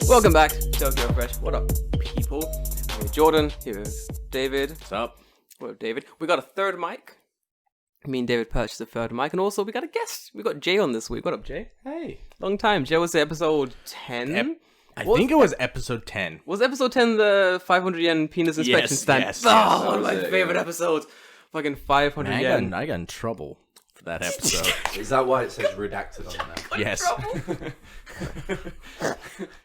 Welcome back to Tokyo Fresh. What up, people? I'm with Jordan. Here is David. What's up? What up, David? We got a third mic. Me and David purchased a third mic, and also we got a guest. We got Jay on this week. What up, Jay? Hey. Long time. Jay was episode 10. I think it was episode 10. Was episode 10 the 500 yen penis inspection stand? Yes, one of my favorite episodes. Fucking 500 yen. I got in trouble for that episode. Is that why it says redacted on there? Yes.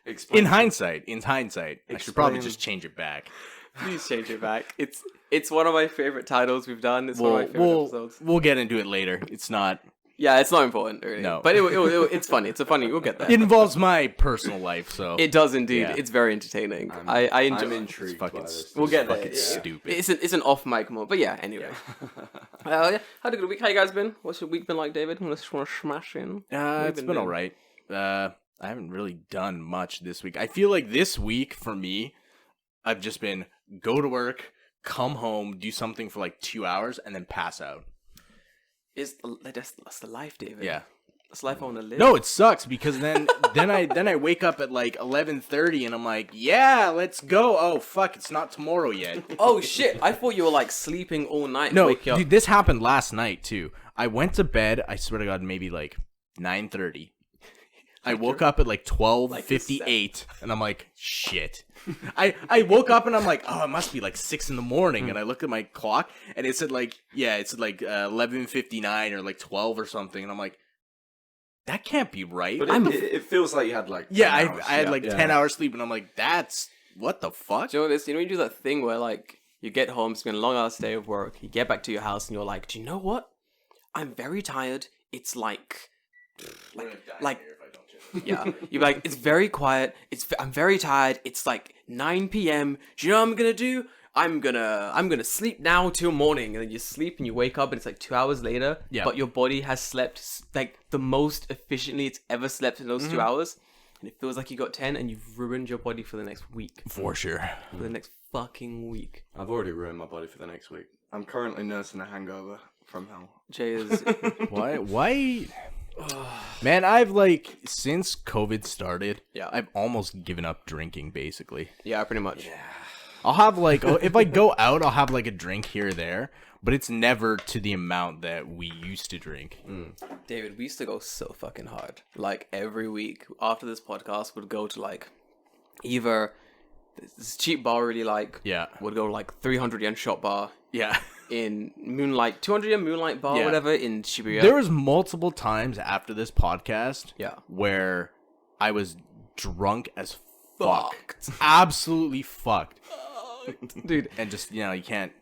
Explain. In hindsight, I should probably just change it back. Please change it back. It's one of my favorite titles we've done. It's one of my favorite episodes. We'll get into it later. It's not... Yeah, it's not important, really. No. But it's funny. It's a funny... We'll get there. It involves my personal life, so... It does indeed. Yeah. It's very entertaining. I enjoy I'm it. intrigued fucking by this. We'll get there. Fucking stupid. It's an off mic moment. But yeah, anyway. Yeah. Had a good week. How you guys been? What's your week been like, David? Want to smash in? It's been alright. I haven't really done much this week. I feel like this week, for me, I've just been go to work, come home, do something for like 2 hours, and then pass out. That's the life, David. Yeah. That's life I want to live. No, it sucks because then I wake up at like 11:30 and I'm like, yeah, let's go. Oh fuck, it's not tomorrow yet. Oh shit! I thought you were like sleeping all night. No, wake up. dude, this happened last night too. I went to bed. I swear to God, maybe like 9:30. I woke up at like 12:58, and I'm like, shit. I woke up and I'm like, oh, it must be like 6 in the morning, and I looked at my clock and it said like 11:59 or like 12 or something, and I'm like, that can't be right. But it feels like you had like 10 hours. I had like 10 hours sleep, and I'm like, that's what the fuck. Do you know this? You know you do that thing where like you get home, spend a long ass day of work, you get back to your house, and you're like, do you know what? I'm very tired. It's like yeah, you're like, it's very quiet. I'm very tired. It's like 9 p.m. Do you know what I'm gonna do? I'm gonna sleep now till morning, and then you sleep and you wake up and it's like 2 hours later. Yeah. But your body has slept like the most efficiently it's ever slept in those 2 hours, and it feels like you got 10, and you've ruined your body for the next week. For sure. For the next fucking week. I've already ruined my body for the next week. I'm currently nursing a hangover from hell. Jay is Why? Man, I've like since COVID started, Yeah. I've almost given up drinking basically. yeah, pretty much. I'll have like if I go out, I'll have like a drink here or there, but it's never to the amount that we used to drink. David, we used to go so fucking hard. Like every week after this podcast, would go to like either this cheap bar really like. Yeah. Would go to like 300 yen shop bar Yeah. in Moonlight, 200 yen Moonlight bar, Yeah. whatever in Shibuya. There was multiple times after this podcast Yeah. where I was drunk as Fucked. fuck. Absolutely fucked. Dude, And just, you can't.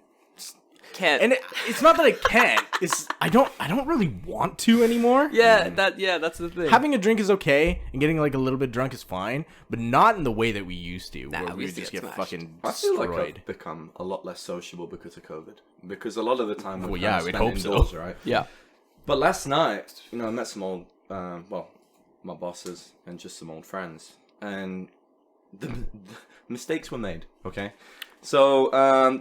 can't. And it's not that I can't. It's I don't really want to anymore. that's the thing. Having a drink is okay, and getting like a little bit drunk is fine, but not in the way that we used to, where we we used would to just get get smashed. fucking I feel like destroyed. I've become a lot less sociable because of COVID. Because a lot of the time we're I would hope so. indoors, right? Yeah. But last night, I met some old, my bosses and just some old friends, and the mistakes were made. Okay, so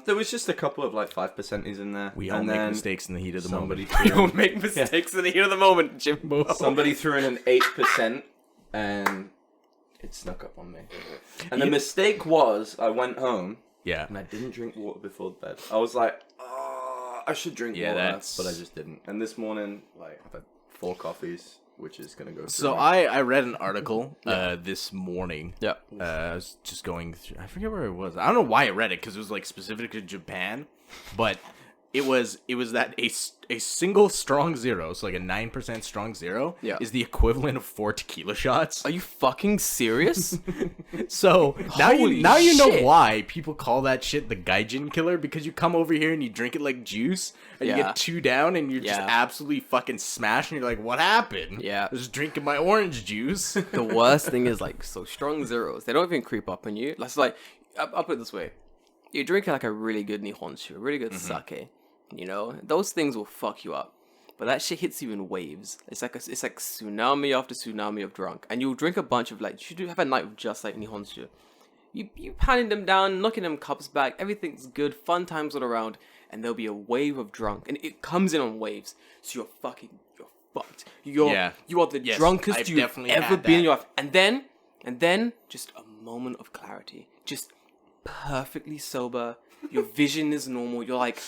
there was just a couple of like 5%ers in there. We all and make then mistakes in the heat of the somebody moment. We don't make mistakes in the heat of the moment, Jimbo. Somebody threw in an 8%, and it snuck up on me. And the mistake was, I went home Yeah. and I didn't drink water before bed. I was like, oh, I should drink water, but I just didn't. And this morning, like, I've had 4 coffees, which is gonna go through. So I read an article this morning. Yeah. I was just going through. I forget where it was. I don't know why I read it because it was like specific to Japan, but it was that a single strong zero, so like a 9% strong zero, is the equivalent of 4 tequila shots. Are you fucking serious? So now Holy you know shit. why people call that shit the gaijin killer, because you come over here and you drink it like juice, and you Yeah. get 2 down, and you're just Yeah. absolutely fucking smashed, and you're like, what happened? Yeah. I was drinking my orange juice. The worst thing is like so strong zeros. They don't even creep up on you. That's like I'll put it this way: you drink like a really good nihonshu, a really good sake. Those things will fuck you up. But that shit hits you in waves. It's like tsunami after tsunami of drunk, and you'll drink a bunch of like. You should have a night of just like nihonshu. You pounding them down, knocking them cups back. Everything's good, fun times all around, and there'll be a wave of drunk, and it comes in on waves. So you're fucked. You are the drunkest I've you've definitely ever had been in that. your life. And then just a moment of clarity. Just perfectly sober. Your vision is normal. You're like,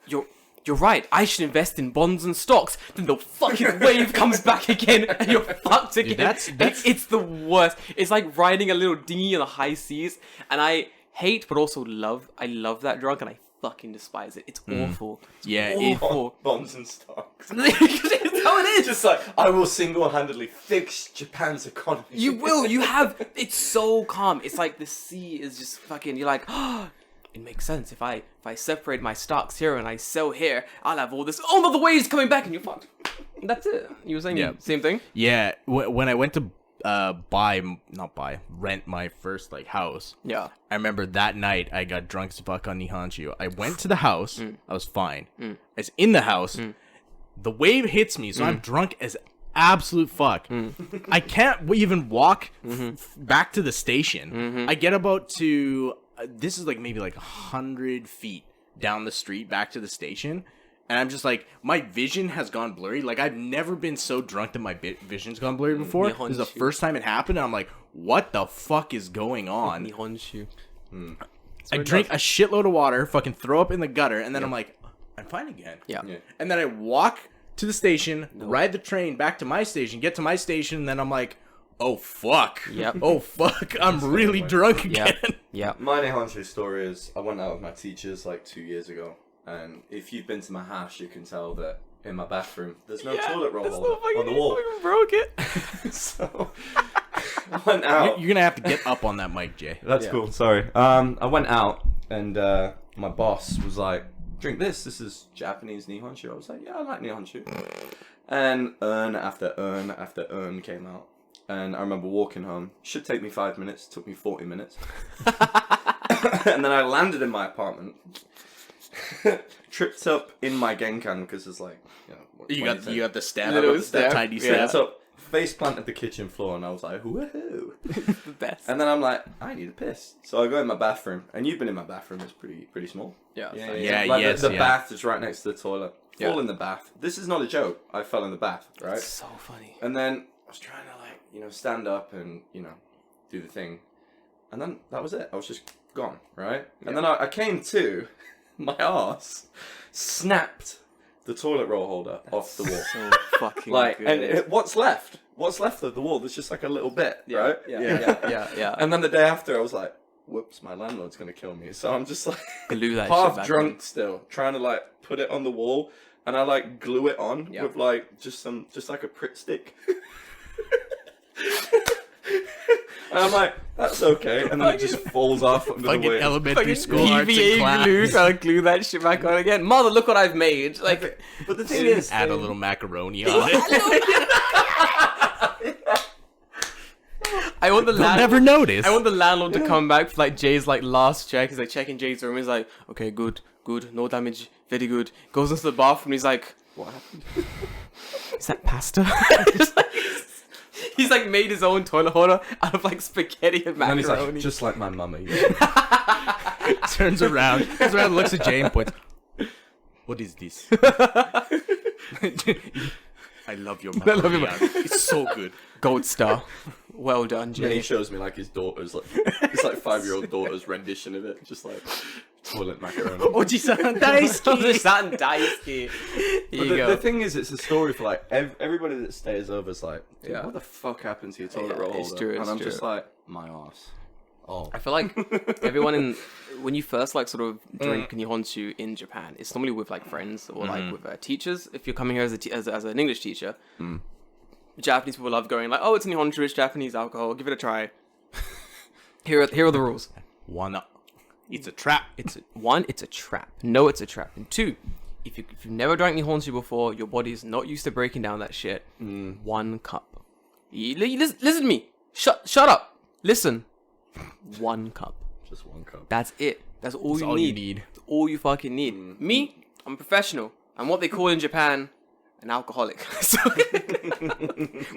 you're right. I should invest in bonds and stocks. Then the fucking wave comes back again, and you're fucked again. It's the worst. It's like riding a little dinghy in the high seas. And I hate, but also love. I love that drunk, and I fucking despise it. It's awful. It's awful. Bonds and stocks. It's how it is. Just like, I will single-handedly fix Japan's economy. You will. You have. It's so calm. It's like the sea is just fucking. You're like, oh, it makes sense. If I separate my stocks here and I sell here, I'll have all this. Oh no, the wave's coming back, and you're fucked. That's it. You were saying the same thing? Yeah. When I went to rent my first like house. Yeah. I remember that night I got drunk as fuck on Nihonshu. I went to the house. I was fine. I was in the house. The wave hits me, so I'm drunk as absolute fuck. I can't even walk back to the station. I get about to this is like maybe like 100 feet down the street back to the station. And I'm just like, my vision has gone blurry. Like, I've never been so drunk that my vision's gone blurry before. This is the first time it happened. And I'm like, what the fuck is going on? Nihonshu. I drink a shitload of water, fucking throw up in the gutter, and then I'm like, I'm fine again. Yeah. And then I walk to the station, ride the train back to my station, get to my station, and then I'm like, oh fuck. Yep. Oh fuck. I'm really drunk again. Yeah. My Nihonshu story is, I went out with my teachers like 2 years ago. And if you've been to my house, you can tell that in my bathroom, there's no toilet roll holder on the wall. Broke it. So I went out. You're gonna have to get up on that mic, Jay. That's cool. Sorry. I went out and my boss was like, "Drink this. This is Japanese Nihonshu." I was like, "Yeah, I like Nihonshu." And urn after urn after urn came out. And I remember walking home. Should take me 5 minutes. Took me 40 minutes. And then I landed in my apartment. Tripped up in my genkan because it's like, You got the stab. That tiny yeah, stab. so face planted the kitchen floor and I was like, woohoo. The best. And then I'm like, I need a piss. So I go in my bathroom, and you've been in my bathroom, it's pretty small. Yeah. Like the bath is right next to the toilet. Fall in the bath. This is not a joke. I fell in the bath, right? It's so funny. And then I was trying to stand up and, do the thing. And then that was it. I was just gone, right? Yeah. And then I came to, my arse snapped the toilet roll holder off the wall. So fucking good. And what's left? What's left of the wall? There's just like a little bit, right? Yeah. And then the day after, I was like, whoops, my landlord's going to kill me. So I'm just like, glue that half shit back drunk on. still, trying to put it on the wall. And I glue it on with just like a Pritt stick. And I'm like, that's okay. And then it just falls off under the Fucking weight. elementary school arts and PVA class. glue, trying to glue that shit back on again. Mother, look what I've made. Like, But the thing is, Add a little macaroni on it. I want the They'll never notice. I want the landlord to come back for Jay's last check. He's checking Jay's room. He's like, okay, good, no damage, very good. Goes into the bathroom. He's like, what happened? Is that pasta? He's made his own toilet holder out of spaghetti and macaroni. And he's like, just like my mummy. turns around, looks at Jay and points. What is this? I love your macaroni. It's so good. Gold star. Well done, Jay. And he shows me his daughter's it's 5-year-old daughter's rendition of it, just toilet macaroni. Oji-san daisuki. Oji-san daisuki. Here you go. The thing is, it's a story for everybody that stays over is like, dude, what the fuck happened to your toilet roll holder? It's true. And I'm just like, my ass. Oh. I feel like everyone when you first sort of drink Nihonshu in Japan, it's normally with friends or with teachers. If you're coming here as an English teacher, Japanese people love going oh, it's Nihonshu, it's Japanese alcohol, give it a try. Here are the rules. 1, it's a trap. It's a trap. No, it's a trap. And 2, if you've never drank Nihonshu before, your body's not used to breaking down that shit. 1 cup. Listen to me. Shut up. Listen. 1 cup. Just 1 cup. That's it. That's all you you need. need. That's all you fucking need. Me, I'm a professional. I'm what they call in Japan an alcoholic.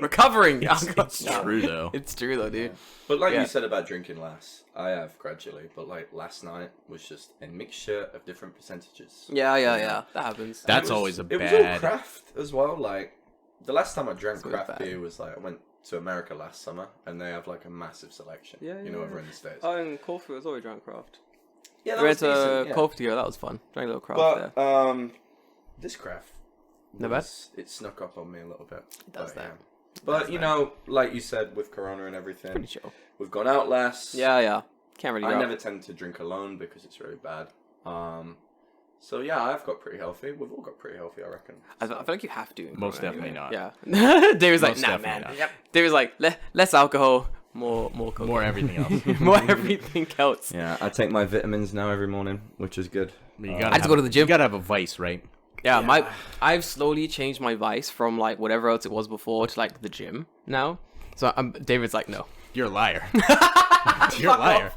Recovering. It's true though. It's true though, dude. But you said about drinking less, I have gradually. But last night was just a mixture of different percentages. Yeah. That happens. That's always a It was bad. all craft as well. The last time I drank always craft bad. beer was I went to America last summer, and they have like a massive selection. Yeah, you know, over in the States. Oh, and Corfu was always drank craft. Yeah, We went to Corfu together. That was fun. Drank a little craft there. This craft, No bad? it snuck up on me a little bit. It does that. Yeah. But you know, like you said, with Corona and everything, Pretty chill. we've gone out less. Yeah. Can't really. I go never out. tend to drink alone because it's really bad. So yeah, I've got pretty healthy. We've all got pretty healthy, I reckon. I feel like you have to. in Most Corona definitely anyway. not. Yeah. David's like, Most nah, definitely man. not. Yep. David's like, less alcohol, more cocaine. More everything else. more everything else. Yeah, I take my vitamins now every morning, which is good. But you gotta I just go to the gym. You gotta have a vice, right? Yeah, I've slowly changed my vice from like whatever else it was before to like the gym now. So David's like, no. You're a liar. You're a liar.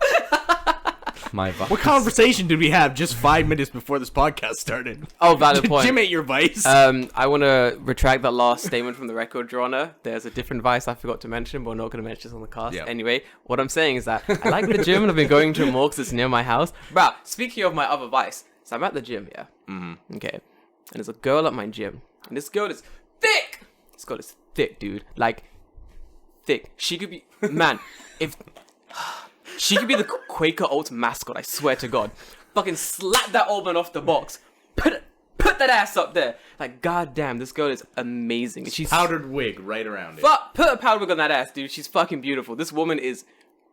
My vice. What conversation did we have just 5 minutes before this podcast started? Oh, valid point. Gym ain't your vice. I want to retract that last statement from the record, Your Honor. There's a different vice I forgot to mention, but we're not going to mention this on the cast. Yeah. Anyway, what I'm saying is that I like the gym and I've been going to it more because it's near my house. Bruh, speaking of my other vice, so I'm at the gym, yeah? Mm-hmm. Okay. And there's a girl at my gym. And this girl is thick! This girl is thick, dude. Like, thick. She could be... Man, if... She could be the Quaker Oats mascot, I swear to God. Fucking slap that old man off the box. Put that ass up there. Like, goddamn, this girl is amazing. She's Powdered wig right around it. Put a powder wig on that ass, dude. She's fucking beautiful. This woman is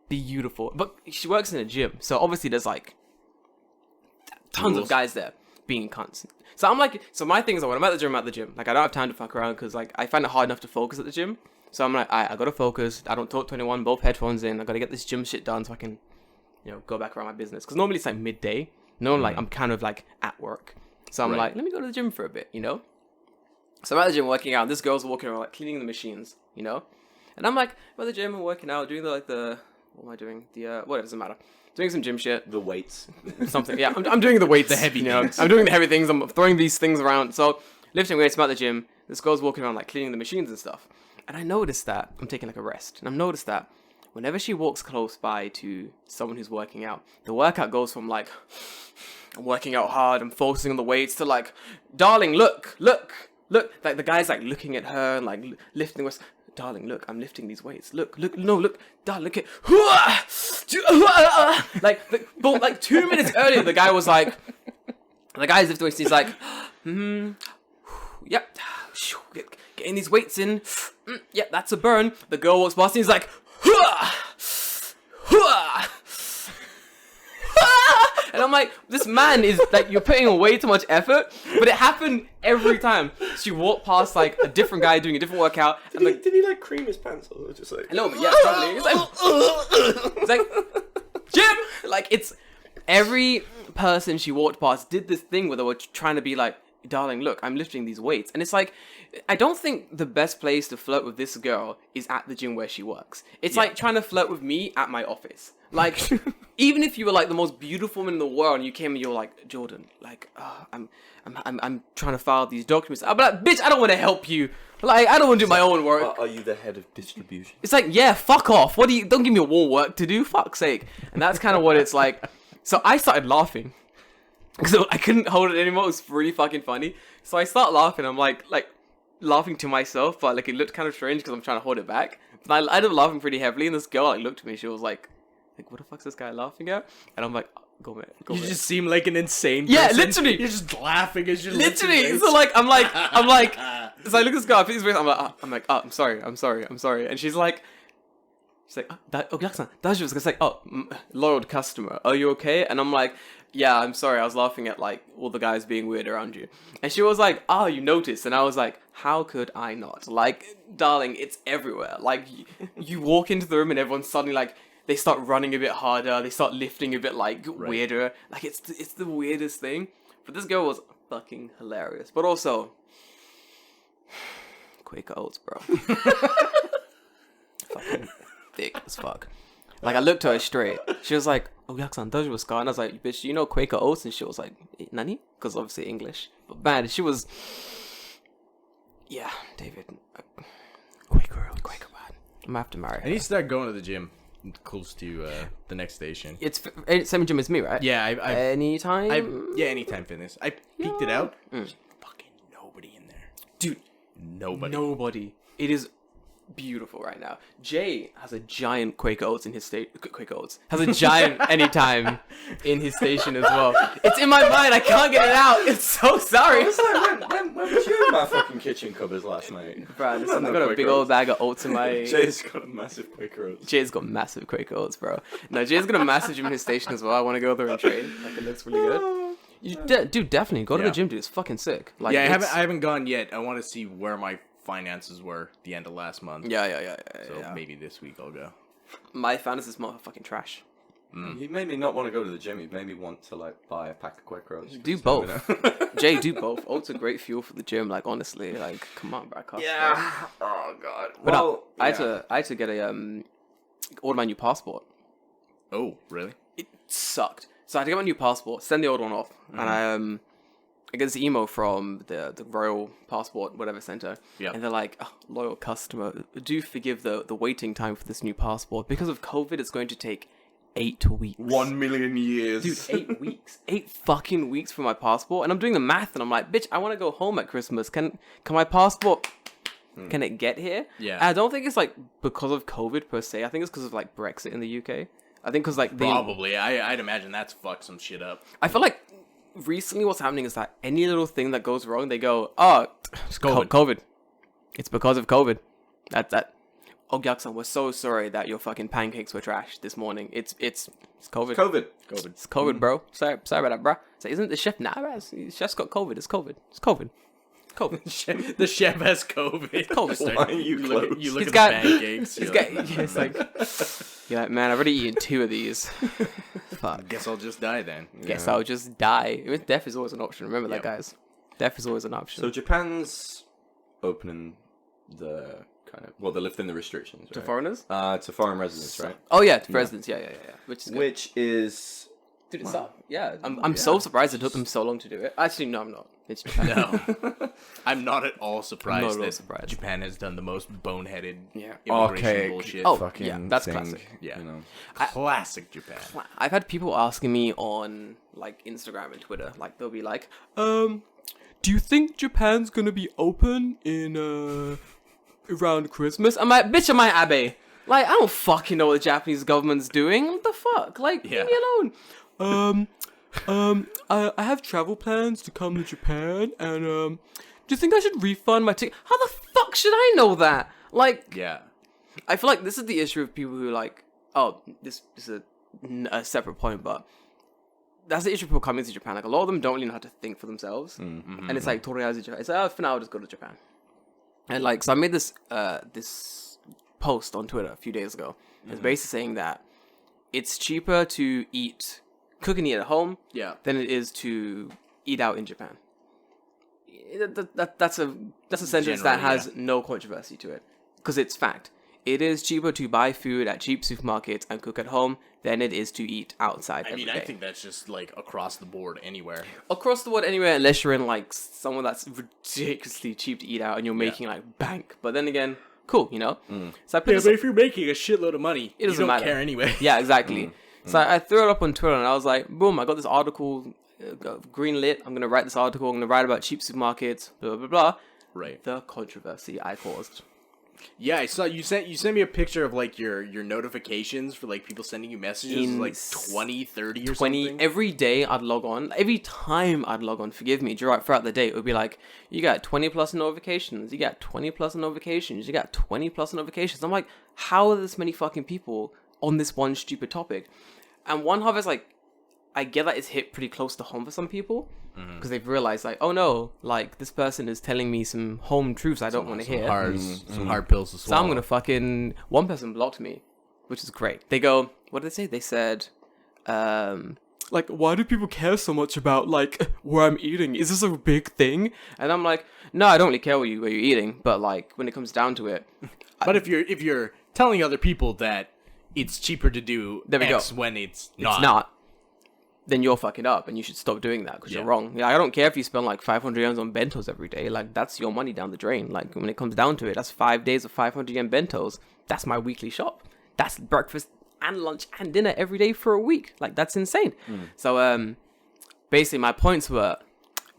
beautiful. But she works in a gym, so obviously there's like tons of guys there being cunts. So I'm like, so my thing is that when I'm at the gym. Like, I don't have time to fuck around because like I find it hard enough to focus at the gym. So I'm like, I gotta focus. I don't talk to anyone. Both headphones in. I gotta get this gym shit done so I can, go back around my business. Because normally it's like midday. No, like I'm kind of like at work. So I'm like, let me go to the gym for a bit, So I'm at the gym working out. This girl's walking around like cleaning the machines, And I'm like, I'm at the gym and working out, doing what am I doing? Whatever, doesn't matter. Doing some gym shit. The weights. Something, yeah. I'm doing the weights. The heavy things. I'm doing the heavy things. I'm throwing these things around. So lifting weights, I'm at the gym. This girl's walking around like cleaning the machines and stuff. And I noticed that I'm taking like a rest. And I've noticed that whenever she walks close by to someone who's working out, the workout goes from like, I'm working out hard, I'm focusing on the weights to like, darling, look. Like the guy's like looking at her and like lifting weights. Darling, look, I'm lifting these weights. Look, darling, look at, like 2 minutes earlier, the guy was like, the guy's lifting weights, and he's like, yep, getting these weights in, yep, that's a burn. The girl walks past and he's like, and I'm like, this man is like, you're putting in way too much effort, but it happened every time. She walked past like a different guy doing a different workout. Did he like cream his pants or just like? A little bit, yeah, probably. It's like, Jim! Like, it's every person she walked past did this thing where they were trying to be like, darling, look, I'm lifting these weights. And it's like, I don't think the best place to flirt with this girl is at the gym where she works. It's like trying to flirt with me at my office. Like, even if you were like the most beautiful woman in the world and you came and you're like, Jordan, like, I'm trying to file these documents. I'll be like, bitch, I don't want to help you. Like, I don't want to do my own work. Are you the head of distribution? It's like, yeah, fuck off. Don't give me more work to do, fuck's sake. And that's kind of what it's like. So I started laughing. So I couldn't hold it anymore. It was really fucking funny. So I start laughing. I'm like laughing to myself, but like it looked kind of strange because I'm trying to hold it back. But I ended up laughing pretty heavily, and this girl like looked at me. She was like, what the fuck's this guy laughing at? And I'm like, go man. You just seem like an insane Yeah, person. literally. You're just laughing as you're Literally. So like, I'm like, so I look at this girl, I put his face, I'm sorry. And she's like, it's like, loyal customer, are you okay? And I'm like, yeah, I'm sorry, I was laughing at like all the guys being weird around you. And she was like, oh, you noticed? And I was like, how could I not? Like, darling, it's everywhere. Like, you walk into the room and everyone's suddenly like, they start running a bit harder, they start lifting a bit like weirder. Like, it's the weirdest thing. But this girl was fucking hilarious. But also, Quaker Oats, bro. Fucking thick as fuck. Like, I looked at her straight. She was like, oh, yaksan doji was scar. And I was like, bitch, you know Quaker Oats? And she was like, nani? Because obviously English. But man, she was... Yeah, David. Quaker man. I'm gonna have to marry her. I need to start going to the gym close to the next station. It's same gym as me, right? Yeah, Anytime? Yeah, Anytime Fitness. I peeked it out. There's fucking nobody in there. Dude. Nobody. Nobody. It is beautiful right now. Jay has a giant Quaker Oats in his Quaker Oats has a giant anytime in his station as well. It's in my mind. I can't get it out. It's so sorry. I was like, when was you in my fucking kitchen cupboards last night? Bro, listen, I've got a big old bag of oats in my... Jay's got a massive Quaker Oats. Jay's got massive Quaker Oats, bro. No, Jay's got a massive gym in his station as well. I want to go there and train. Like, it looks really good. Dude, definitely. Go to the gym, dude. It's fucking sick. Like, yeah, I haven't gone yet. I want to see where my finances were the end of last month. Yeah. So maybe this week I'll go. My fantasy is motherfucking trash. He made me not want to go to the gym. He made me want to like buy a pack of Quaker Oats. Do both. Jay, do both. Oats are great fuel for the gym. Like, honestly, like, come on, bro. Yeah. Oh god. But Well, I had to get a order my new passport. Oh, really? It sucked. So I had to get my new passport, send the old one off, and I get this email from the Royal Passport whatever center, and they're like, oh, loyal customer, do forgive the waiting time for this new passport. Because of COVID, it's going to take 8 weeks. 1 million years. Dude, 8 weeks. 8 fucking weeks for my passport. And I'm doing the math and I'm like, bitch, I want to go home at Christmas. Can my passport, can it get here? Yeah. And I don't think it's like because of COVID per se. I think it's because of like Brexit in the UK. I think because like Probably. I'd imagine that's fucked some shit up. I feel like recently what's happening is that any little thing that goes wrong, they go, oh, it's COVID. It's because of COVID. That's that. Oh, Gyaksan, we're so sorry that your fucking pancakes were trash this morning. It's COVID. COVID. It's COVID, bro. Sorry about that, bro. So isn't the chef bro? The chef's got COVID. It's COVID. It's COVID. COVID. The chef has COVID. It's COVID. Why are you close? You look It's at got- the pancakes. It's like, you're like, man, I've already eaten 2 of these. Fuck. Guess I'll just die then. Guess I'll just die. I mean, death is always an option. Remember that, guys. Death is always an option. So Japan's opening the kind of they're lifting the restrictions, right? To foreigners? To foreign residents, right? Oh yeah, to residents. Yeah. Which is good. Which is Dude, it's up. Yeah, I'm so surprised it took them so long to do it. Actually, no, I'm not. It's Japan. No. I'm not at all surprised Not at all that surprised. Japan has done the most boneheaded immigration Archaic. bullshit. Oh, fucking yeah, that's thing, classic. Yeah. You know. Classic Japan. I've had people asking me on like Instagram and Twitter, like they'll be like, do you think Japan's gonna be open in around Christmas? I'm like, bitch, am I Abe? Like, I don't fucking know what the Japanese government's doing. What the fuck? Like, leave me alone. I have travel plans to come to Japan, and do you think I should refund my ticket? How the fuck should I know that? Like, Yeah. I feel like this is the issue of people who like, oh, this is a separate point, but that's the issue of people coming to Japan. Like, a lot of them don't really know how to think for themselves, and it's like, Toriyazu Japan. It's like, oh, for now, I'll just go to Japan. And like, so I made this this post on Twitter a few days ago. It's basically saying that it's cheaper to cook and eat at home than it is to eat out in Japan. That's a sentence that has no controversy to it, because it's fact. It is cheaper to buy food at cheap supermarkets and cook at home than it is to eat outside every day. I think that's just like across the board anywhere. Across the board anywhere, unless you're in like somewhere that's ridiculously cheap to eat out and you're making like bank. But then again, cool, you know? So I put but if you're making a shitload of money, it doesn't you don't matter. care anyway. Yeah, exactly. So I threw it up on Twitter and I was like, boom, I got this article, green lit. I'm going to write this article. I'm going to write about cheap supermarkets, blah, blah, blah. Right. The controversy I caused. Yeah, I saw you sent me a picture of like your notifications for like people sending you messages like 20, 30 or 20 something. every day I'd log on. Every time I'd log on, forgive me, throughout the day, it would be like, you got 20 plus notifications, you got 20 plus notifications, you got 20 plus notifications. I'm like, how are this many fucking people on this one stupid topic? And one half is like, I get that it's hit pretty close to home for some people, because they've realized like, oh no, like this person is telling me some home truths I don't want to hear. Some hard pills to swallow. So I'm gonna fucking... One person blocked me, which is great. They go, what did they say? They said, like, why do people care so much about like where I'm eating? Is this a big thing? And I'm like, no, I don't really care where you're eating, but like when it comes down to it, But if you're telling other people that it's cheaper to do X when it's not, then you're fucking up and you should stop doing that because you're wrong. Yeah, I don't care if you spend like 500 yens on bentos every day. Like, that's your money down the drain. Like, when it comes down to it, that's 5 days of 500 yen bentos. That's my weekly shop. That's breakfast and lunch and dinner every day for a week. Like, that's insane. So, basically, my points were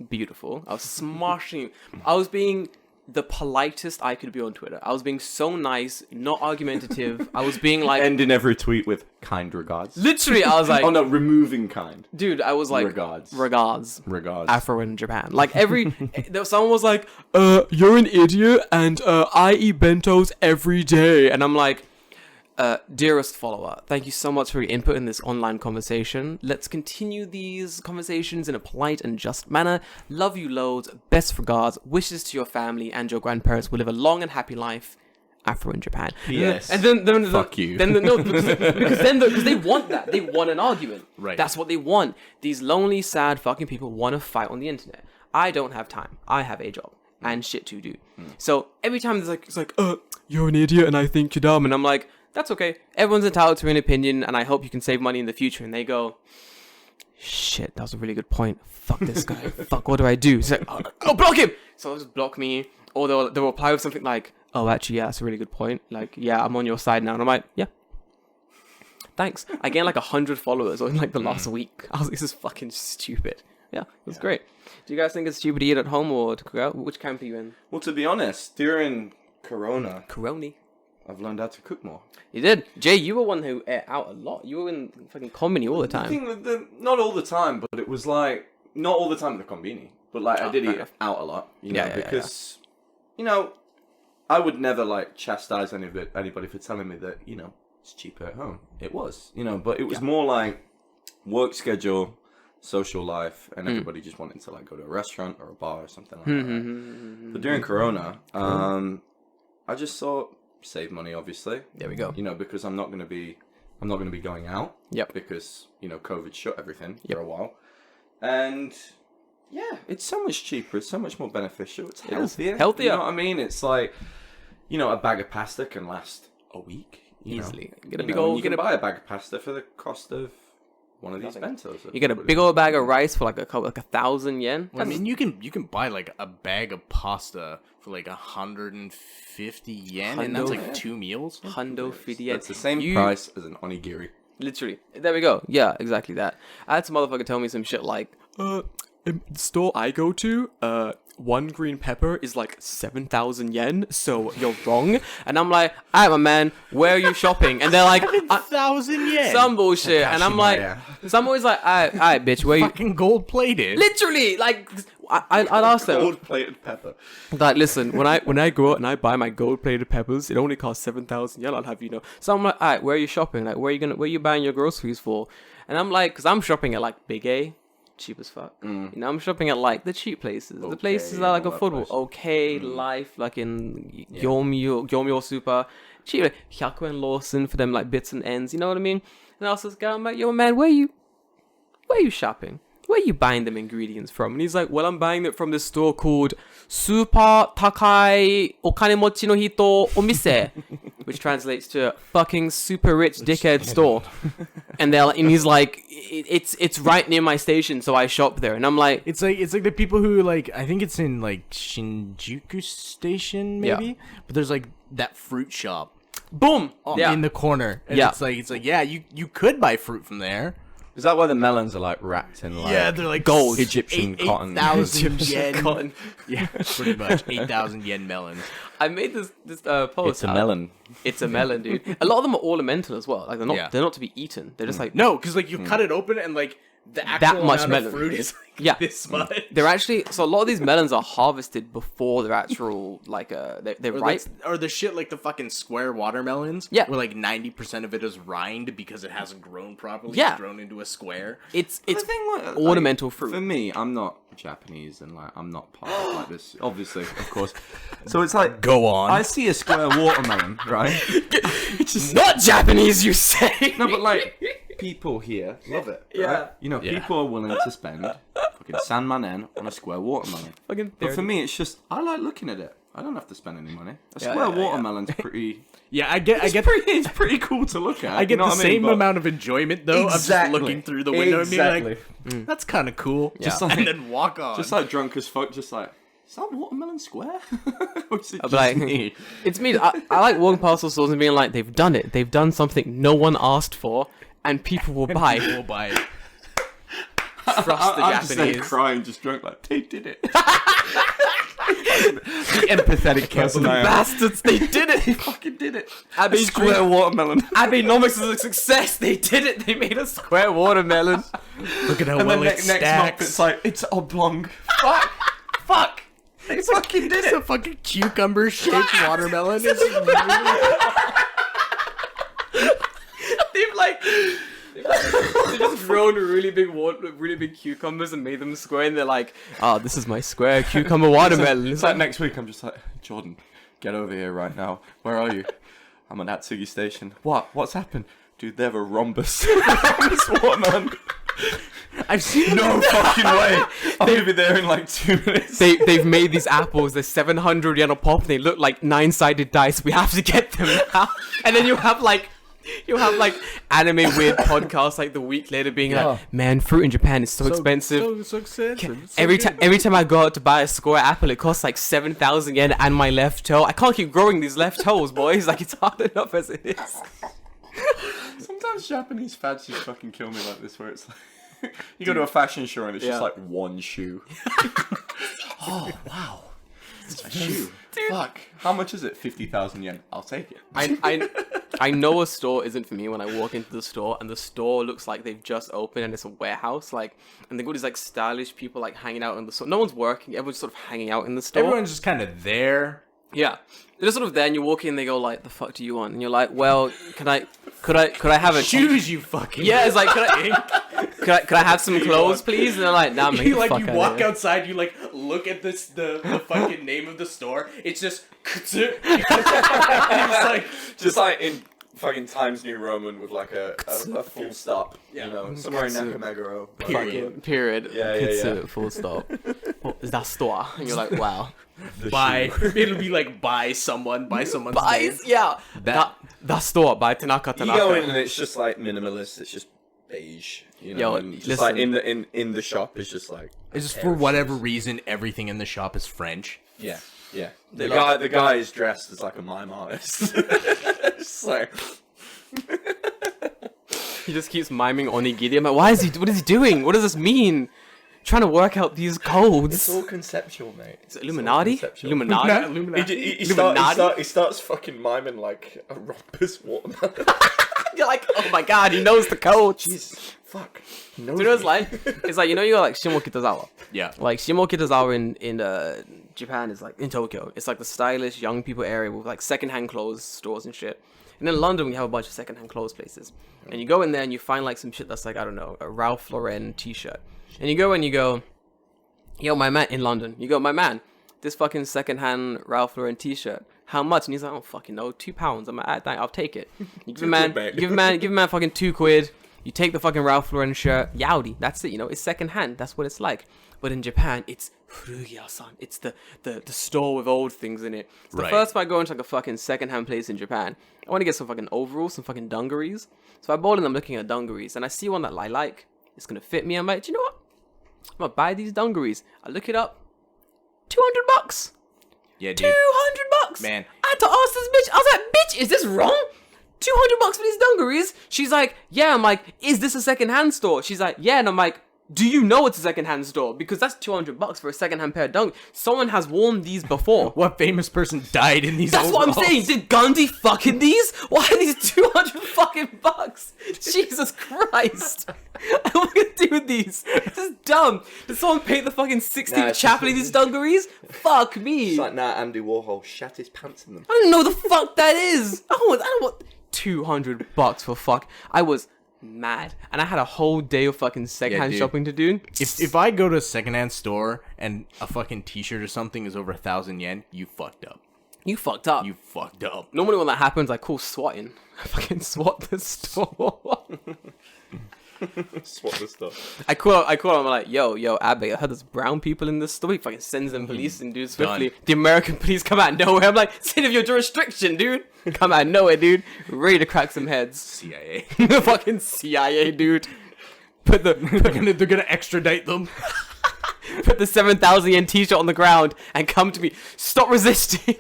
beautiful. I was smashing. I was being the politest I could be on Twitter. I was being so nice, not argumentative. I was being like... Ending every tweet with kind regards. Literally, I was like... Oh no, removing kind. Dude, I was like... Regards. Regards. Afro in Japan. Like someone was like, you're an idiot and I eat bentos every day. And I'm like... dearest follower, thank you so much for your input in this online conversation. Let's continue these conversations in a polite and just manner. Love you loads. Best regards. Wishes to your family and your grandparents will live a long and happy life. Afro in Japan. Yes. And then Fuck you. Because they want that. They want an argument. Right. That's what they want. These lonely, sad fucking people want to fight on the internet. I don't have time. I have a job and shit to do. So every time it's like, you're an idiot and I think you're dumb, and I'm like, that's okay. Everyone's entitled to an opinion, and I hope you can save money in the future. And they go, shit, that was a really good point. Fuck this guy. Fuck, what do I do? So, oh, block him! So they'll just block me, or they'll reply with something like, oh, actually, yeah, that's a really good point. Like, yeah, I'm on your side now. And I'm like, yeah. Thanks. I gained like 100 followers in like the last week. I was like, this is fucking stupid. Yeah, it was great. Do you guys think it's stupid to eat at home or to cook out? Which camp are you in? Well, to be honest, during Corona, I've learned how to cook more. You did. Jay, you were one who ate out a lot. You were in fucking Combini all the time. I think not all the time, but it was like, not all the time at the Combini. But like, I did eat out a lot, you know, because, you know, I would never like chastise anybody for telling me that, you know, it's cheaper at home. It was, you know, but it was more like work schedule, social life, and everybody just wanted to like go to a restaurant or a bar or something like that. But during Corona, I just thought, save money, obviously. There we go. You know, because I'm not going to be going out. Yep. Because, you know, COVID shut everything for a while. And yeah, it's so much cheaper. It's so much more beneficial. It's healthier. Healthier. You know what I mean? It's like, you know, a bag of pasta can last a week. Easily. You can buy a bag of pasta for the cost of one of these bentos. You get a big old bag of rice for like 1,000 yen. I mean, you can buy like a bag of pasta for like 150 yen, and that's like 2 meals. 150 yen. It's the same price as an onigiri. Literally. There we go. Yeah, exactly that. I had some motherfucker tell me some shit like, in the store I go to, 1 green pepper is like 7,000 yen, so you're wrong. And I'm like, alright, my man, where are you shopping? And they're like, 7,000 yen. Some bullshit. And I'm like, some always like, alright, bitch, where you? Fucking gold plated. Literally, like, I'd ask them. Gold plated pepper. Like, listen, when I go out and I buy my gold plated peppers, it only costs 7,000 yen. I'll have you know. So I'm like, alright, where are you shopping? Like, where are you buying your groceries for? And I'm like, because I'm shopping at like Big A. Cheap as fuck. You know, I'm shopping at like the cheap places. The places that are like affordable. Life, like in Gyomyo Super. Cheap, like Hyaku and Lawson for them like bits and ends. You know what I mean? And I was just going, I'm like, yo man, where you shopping? Where are you buying them ingredients from? And he's like, well, I'm buying it from this store called Super Takai Okanemochi no Hito Omise, which translates to fucking super rich dickhead store. And he's like, it's right near my station, so I shop there. And I'm like, it's like the people who like, I think it's in like Shinjuku Station maybe, but there's like that fruit shop, boom, in the corner. And it's like yeah, you could buy fruit from there. Is that why the melons are like wrapped in like they're like gold Egyptian cotton? 8,000 yen cotton. Yeah, pretty much 8,000 yen melons. I made this post. It's a melon. It's a melon, dude. A lot of them are ornamental as well. Like they're not to be eaten. They're just like no, because like you cut it open and like the actual that much amount melon of fruit is like this much. They're actually so a lot of these melons are harvested before they're actual like they're ripe. Or the shit like the fucking square watermelons. Yeah, where like 90% of it is rind because it hasn't grown properly. Yeah, it's grown into a square. It's ornamental fruit. For me, I'm not Japanese and like I'm not part of like this. Obviously, of course. So it's like go on. I see a square watermelon, right? It's not Japanese, you say? No, but like. People here love it, right? You know, people are willing to spend fucking sanmanen on a square watermelon. But for me, it's just, I like looking at it. I don't have to spend any money. A square watermelon's pretty... It's pretty cool to look at. I get the same amount of enjoyment, though, of just looking through the window and being like, that's kind of cool. Just like, and then walk on. Just like drunk as fuck, just like, is that watermelon square? Me? It's me. I like walking past those stores and being like, they've done it. They've done something no one asked for. And people will buy. Trust the I'm Japanese. just crying, just drunk, like, they did it. The empathetic person. Bastards, they did it. They fucking did it. Abbey Square watermelon. Abenomics is a success. They did it. They made a square watermelon. Look at how And well then it next month stacks. it's like, it's oblong. Fuck. Fuck. They fucking did It's it. a fucking cucumber-shaped watermelon. They've just grown really big cucumbers and made them square, and they're like, "Oh, this is my square cucumber watermelon." It's like next week I'm just like, Jordan, get over here right now. Where are you? I'm at Atsugi Station. What? What's happened? Dude, they have a rhombus. Rhombus watermelon. I've seen No fucking way. I'm gonna be there in like 2 minutes. They've made these apples. They're 700 yen a pop. And they look like 9-sided dice. We have to get them now. And then you have like anime weird podcasts like the week later being like, man, fruit in Japan is so expensive. So expensive. Every time I go out to buy a square apple, it costs like 7,000 yen and my left toe. I can't keep growing these left toes, boys. Like, it's hard enough as it is. Sometimes Japanese fads just fucking kill me like this, where it's like you go to a fashion show and it's just Yeah. like one shoe. Oh wow, it's a shoe. Dude. Fuck. How much is it? 50,000 yen. I'll take it. I know a store isn't for me when I walk into the store and the store looks like they've just opened and it's a warehouse, like, and they've got these like stylish people like hanging out in the store. No one's working, everyone's sort of hanging out in the store. Everyone's just kind of there. Yeah. They're just sort of there and you walk in, they go like, the fuck do you want? And you're like, well, could I have a Choose, you fucking. Yeah, it's like, could I have some clothes, please? And they're like, nah, man, You fuck you outta walk here. outside, you like look at the fucking name of the store. It's just it's Just like in fucking Times New Roman with like a full stop. You know, somewhere in Nakameguro. Period. Yeah. Full stop. What is that store? And you're like, wow. buy. It'll be like buy someone's name. Yeah. That store by Tanaka You Tanaka. go in and it's just like minimalist. It's just beige. You know, Yo, and just listen. like in the shop, it's just like. It's just for whatever reason, everything in the shop is French. Yeah. The guy is dressed as like a mime artist. It's like. He just keeps miming onigiri. I'm like, what is he doing? What does this mean? Trying to work out these codes. It's all conceptual, mate. Is it Illuminati? It's all conceptual. Illuminati? He starts fucking miming like a rhombus watermelon. You're like, oh my god, he knows the codes. Jesus, fuck. Do you know what it's like? It's like, you know, you got like Shimokitazawa. Yeah. Like Shimokitazawa in Japan is like in Tokyo. It's like the stylish young people area with like secondhand clothes stores and shit. And in London we have a bunch of secondhand clothes places. And you go in there and you find like some shit that's like, I don't know, a Ralph Lauren t-shirt. And you go and you go, yo, my man, in London, you go, my man, this fucking secondhand Ralph Lauren t-shirt, how much? And he's like, I don't fucking know, £2. I'm like, I'll take it. You give a man, give a man fucking £2. You take the fucking Ralph Lauren shirt, yowdy, that's it, you know, it's secondhand, that's what it's like. But in Japan, it's Furugia-san. It's the store with old things in it. So the first time I go into like a fucking secondhand place in Japan, I want to get some fucking overalls, some fucking dungarees. So I bought in, I'm looking at dungarees, and I see one that I like. It's going to fit me. I'm like, do you know what? I'm going to buy these dungarees. I look it up. $200. Yeah, dude. $200. Man. I had to ask this bitch. I was like, bitch, is this wrong? $200 for these dungarees? She's like, yeah. I'm like, is this a secondhand store? She's like, yeah. And I'm like, do you know it's a secondhand store? Because that's $200 for a secondhand pair of dungarees. Someone has worn these before. What famous person died in these That's what I'm overalls? saying. Did Gandhi fucking these? Why are these 200 fucking bucks? Jesus Christ. What am I gonna do with these? This is dumb. Did someone paint the fucking 16th chapel in these dungarees? Fuck me. It's like, nah, Andy Warhol shat his pants in them. I don't know the fuck that is. I don't want $200 for fuck. I was mad. And I had a whole day of fucking secondhand dude. shopping to do. If I go to a secondhand store and a fucking t-shirt or something is over 1,000 yen, you fucked up. You fucked up. You fucked up. Normally when that happens, I call swatting. I fucking swat the store. Swap the stuff. I call him, I'm like, yo, Abe, I heard there's brown people in this store. He fucking sends them police and dude swiftly. The American police come out of nowhere. I'm like, city of your jurisdiction, dude. Come out of nowhere, dude. Ready to crack some heads. CIA. Fucking CIA, dude. They're gonna extradite them. Put the 7,000 yen t-shirt on the ground and come to me. Stop resisting.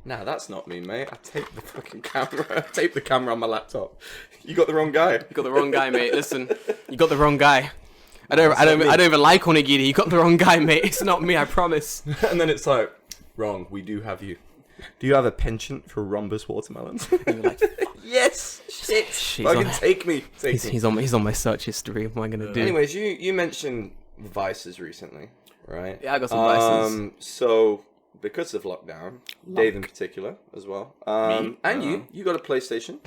Nah, that's not me, mate. I taped the fucking camera. I taped the camera on my laptop. You got the wrong guy. You got the wrong guy, mate. Listen, you got the wrong guy. I don't even like onigiri. You got the wrong guy, mate. It's not me, I promise. And then it's like, wrong. We do have you. Do you have a penchant for rhombus watermelons? And you're like, yes. Shit. He's Fucking on- take me. Take me. he's on my search history. What am I gonna do? Anyways, you mentioned vices recently, right? Yeah, I got some vices. So because of lockdown, Dave in particular as well, Me? and you got a PlayStation.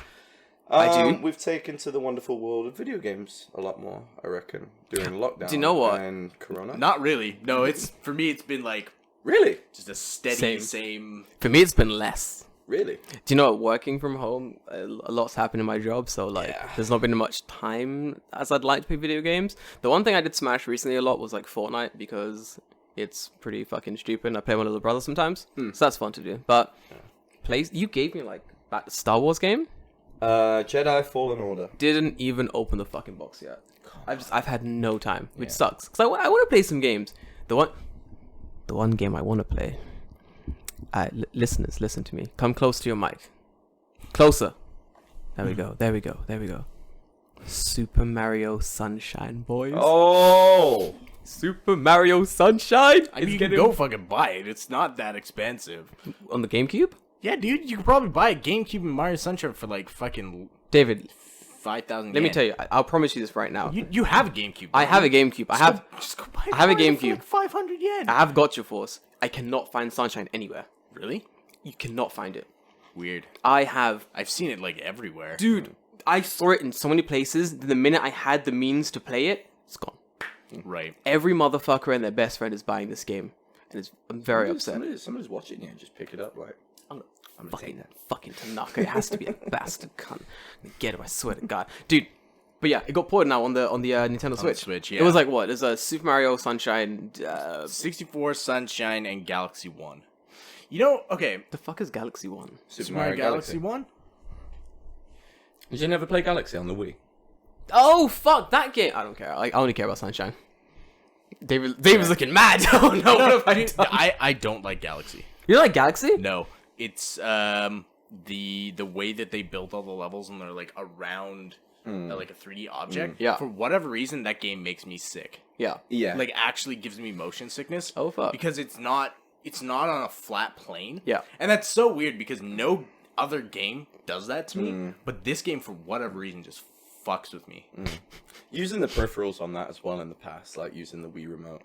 I do. We've taken to the wonderful world of video games a lot more, I reckon, during lockdown. Do you know what? And Corona. Not really. No, it's for me. It's been like Really, just a steady Same. same. For me, it's been less. really. Do you know what? Working from home, a lot's happened in my job, so like, Yeah. there's not been much time as I'd like to play video games. The one thing I did smash recently a lot was like Fortnite because it's pretty fucking stupid. I play with my little brother sometimes, so that's fun to do. But you gave me like that Star Wars game. Jedi Fallen Order. Didn't even open the fucking box yet. I've had no time, which sucks. Cause I want to play some games. The one game I want to play. Listeners, listen to me. Come close to your mic. Closer. There we go. There we go. There we go. Super Mario Sunshine, boys. Oh, Super Mario Sunshine. I mean, you can go fucking buy it. It's not that expensive. On the GameCube. Yeah, dude, you could probably buy a GameCube and Mario Sunshine for like fucking David, 5,000. let me tell you. I'll promise you this right now. You have a GameCube. I have a GameCube. Just go buy I have a Mario for GameCube. like 500 yen. I have Gotcha Force. I cannot find Sunshine anywhere. Really? You cannot find it. Weird. I've seen it like everywhere. dude. I saw it in so many places. The minute I had the means to play it, it's gone. Right. Every motherfucker and their best friend is buying this game, and I'm very upset. Somebody's watching you. Just pick it up, right? I'm fucking Tanaka. It has to be a bastard cunt. Get him, I swear to God, dude. But yeah, it got ported now on the Nintendo Switch. Switch, It was like what? There's a Super Mario Sunshine. 64, Sunshine, and Galaxy 1. You know, okay. The fuck is Galaxy One? Super Mario Galaxy 1? Did you never play Galaxy on the Wii? Oh fuck that game! I don't care. I only care about Sunshine. David's looking mad. Oh no! What have I Dude, done? I don't like Galaxy. You like Galaxy? No, it's the way that they built all the levels and they're like around like a 3D object. Yeah. For whatever reason, that game makes me sick. Yeah. Yeah. Like actually gives me motion sickness. Oh, fuck. Because it's not on a flat plane. Yeah. And that's so weird because no other game does that to me, but this game for whatever reason just fucks with me. Using the peripherals on that as well in the past, like using the Wii remote.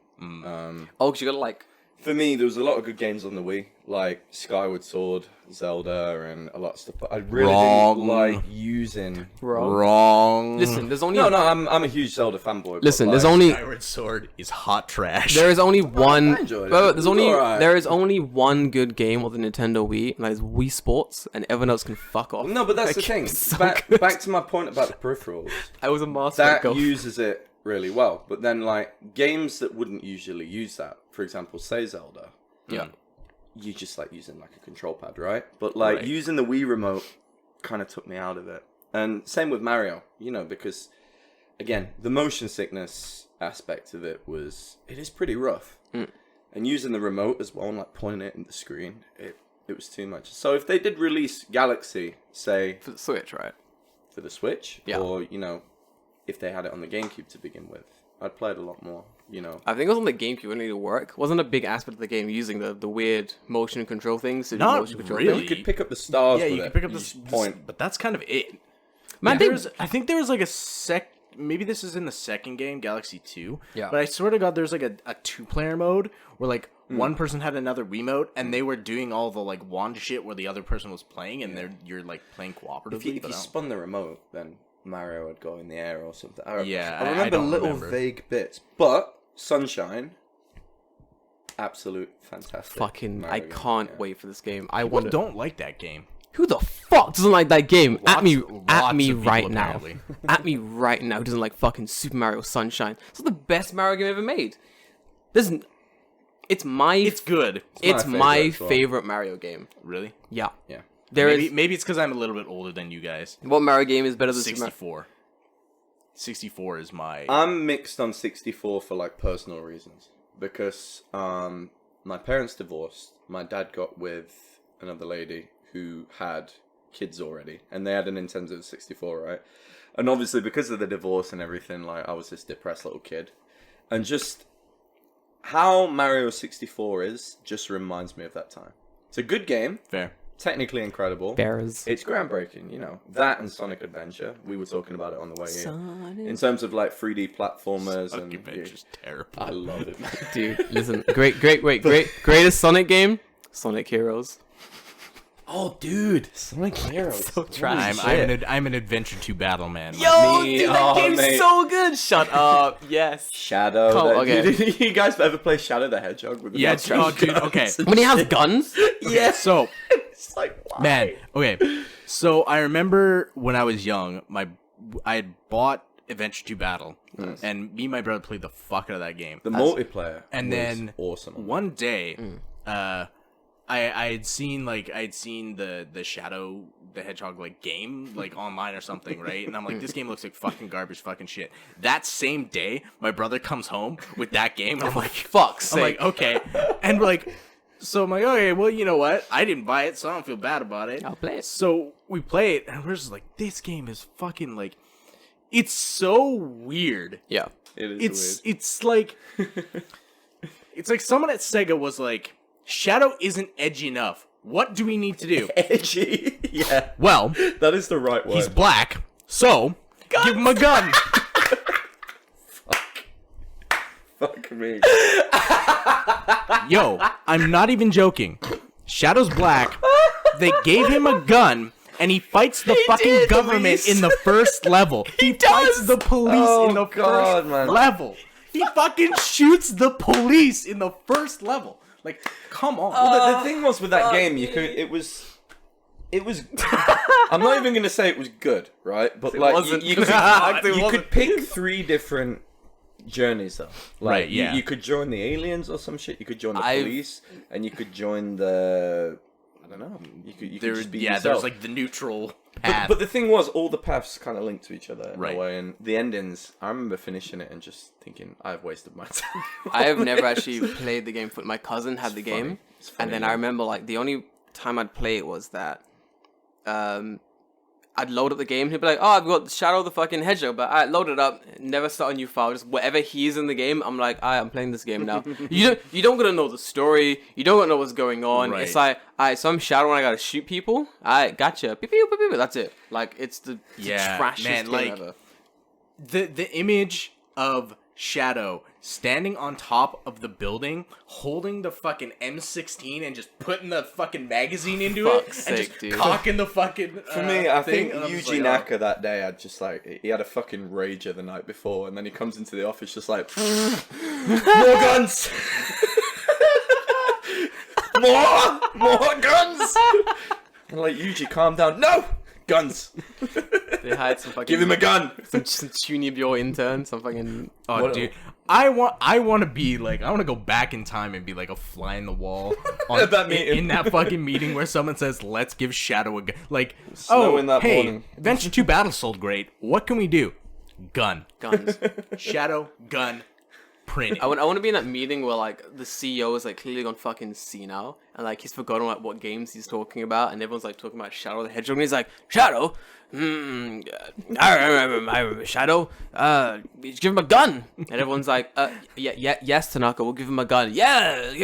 Oh, cause you gotta like. For me, there was a lot of good games on the Wii, like Skyward Sword, Zelda, and a lot of stuff. But I really didn't like using. Wrong. Listen, there's only No, I'm a huge Zelda fanboy. but, Listen, there's like, only Skyward Sword is hot trash. there is only one. enjoyed it. But It was alright. there is only one good game on the Nintendo Wii, and that is Wii Sports, and everyone else can fuck off. No, but that's the That thing. game is so Back good. to my point about the peripherals. I was a master. That at golf. uses it really well, but then like games that wouldn't usually use that, for example, say Zelda. Yeah. You just like using like a control pad, right? But like Right. using the Wii remote kind of took me out of it. And same with Mario, because again, the motion sickness aspect of it is pretty rough. And using the remote as well, and like pointing it in the screen, it was too much. So if they did release Galaxy, say For the Switch, right? for the Switch, Yeah. or if they had it on the GameCube to begin with, I'd play it a lot more. I think it was on the GameCube when it needed to work. Wasn't a big aspect of the game using the weird motion control things to do Not motion control really. You could pick up the stars. Yeah, with you it. can pick up You the just point. but that's kind of it. Man, I think there was like maybe this is in the second game, Galaxy 2. Yeah. But I swear to God, there's like a two-player mode where like one person had another Wiimote and they were doing all the like wand shit where the other person was playing and you're like playing cooperatively. If you but I don't- spun the remote, then Mario would go in the air or something. Yeah, I I remember don't little remember. vague bits, but Sunshine, absolute fantastic. fucking, Mario I game, can't yeah. wait for this game. I People want to. don't like that game. Who the fuck doesn't like that game? at me Lots of people, right now. apparently. At me right now. Who doesn't like fucking Super Mario Sunshine? It's the best Mario game ever made. It's my. It's good. It's my my favorite as well. favorite Mario game. Really? Yeah. Yeah. Maybe it's because I'm a little bit older than you guys. What Mario game is better than Super Mario? 64. 64 is my. I'm mixed on 64 for like personal reasons because my parents divorced. My dad got with another lady who had kids already, and they had a Nintendo 64, right? And obviously because of the divorce and everything, like I was this depressed little kid. And just how Mario 64 is just reminds me of that time. It's a good game. Fair. Technically incredible. Bears. It's groundbreaking, you know. That and Sonic Adventure. We were talking about it on the way here. Sonic. In terms of like 3D platformers Sonic and Adventure's terrible. I love it, man. Dude, listen. Greatest Sonic game? Sonic Heroes. Oh, dude, Sonic Heroes. So trash. I'm an Adventure 2 battle man. Yo, me. dude, that Oh, game's mate. so good. Shut up. Yes. Shadow. Oh, okay. Did you guys ever play Shadow the Hedgehog with the Yeah, mustache oh, dude, guns? okay. When he has guns? Yeah. So, It's like, why? man, okay. So I remember when I was young, I had bought Adventure 2 Battle, and me and my brother played the fuck out of that game. The multiplayer And was then awesome. one day, I had seen the Shadow the Hedgehog like game like online or something, right? And I'm like, this game looks like fucking garbage, fucking shit. That same day, my brother comes home with that game, and I'm like, Fuck's I'm sake. like, okay, and we're like, so I'm like, okay, well, you know what? I didn't buy it, so I don't feel bad about it. I'll play it. So we play it, and we're just like, this game is fucking like, it's so weird. Yeah. It is It's like, it's like someone at Sega was like, Shadow isn't edgy enough. What do we need to do? edgy. Yeah, Well, that is the right word. he's black, so give him a gun. Fuck me. Yo, I'm not even joking. Shadow's black. They gave him a gun, and he fights the fucking government in the first level. He fights the police in the God, first man. level. He fucking shoots the police in the first level. Like, come on. Well, the thing was with that game, it was. I'm not even gonna say it was good, right? But like, wasn't. you It wasn't. could pick 3 different journeys though. Like, Right, yeah. You could join the aliens or some shit. You could join the I've- police, and you could join the. I don't know. You could There, just be yeah, yourself. there's like the neutral path. But the thing was, all the paths kind of linked to each other in Right. a way, and the endings. I remember finishing it and just thinking, I've wasted my time. I have never actually played the game. My cousin had the game, It's funny, and then yeah. I remember like the only time I'd play it was that I'd load up the game. He'd be like, "Oh, I've got Shadow the fucking Hedgehog," but I load it up, never start a new file. Just whatever he's in the game, I'm like, "I'm playing this game now." you don't gonna know the story. You don't gonna know what's going on. Right. It's like, alright, so I'm Shadow and I gotta shoot people. Alright, gotcha. Pew, pew, pew, pew, pew. That's it. Like it's the Yeah, trashiest man, game like- ever. The image of Shadow standing on top of the building, holding the fucking M16 and just putting the fucking magazine into Fuck's it, and sake, just dude. cocking the fucking. For me, I thing, think and I'm just Yuji like, Naka that day had just like he had a fucking rager the night before, and then he comes into the office just like more guns, more guns. And like Yuji, calm down. No guns. They hired some fucking Give him a gun. some Tunibyo intern, some fucking Oh, What- dude, I want to be like, I want to go back in time and be like a fly in the wall on, At that meeting. in that fucking meeting where someone says, "Let's give Shadow a gun." Like, Snowing that hey, morning. Adventure 2 Battle sold great. What can we do? Gun, guns. Shadow, gun, print it. I want to be in that meeting where like the CEO is like clearly gone fucking senile and like he's forgotten like what games he's talking about and everyone's like talking about Shadow the Hedgehog and he's like Shadow, I remember Shadow. Give him a gun and everyone's like, yes Tanaka, we'll give him a gun. Yeah,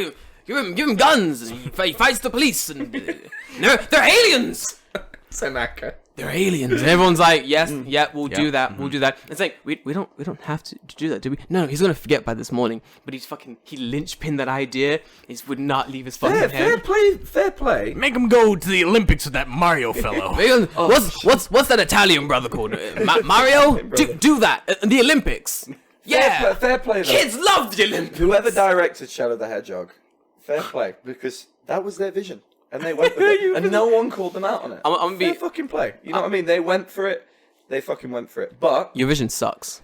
give him guns. And he fights the police and they're aliens. Tanaka. They're aliens. And everyone's like, yes, yeah, we'll do that. We'll do that. It's like, we don't have to do that, do we? No, he's going to forget by this morning. But he linchpinned that idea. He would not leave his fucking head. Fair play. Make him go to the Olympics with that Mario fellow. What's that Italian brother called? Mario? Do that. The Olympics. Yeah. Fair play though. Kids love the Olympics. Whoever directed Shadow the Hedgehog, fair play, because that was their vision. And they went with it. And no one called them out on it. I'm gonna be- Fair fucking play. You know what I mean? They went for it. They fucking went for it. But, Your vision sucks.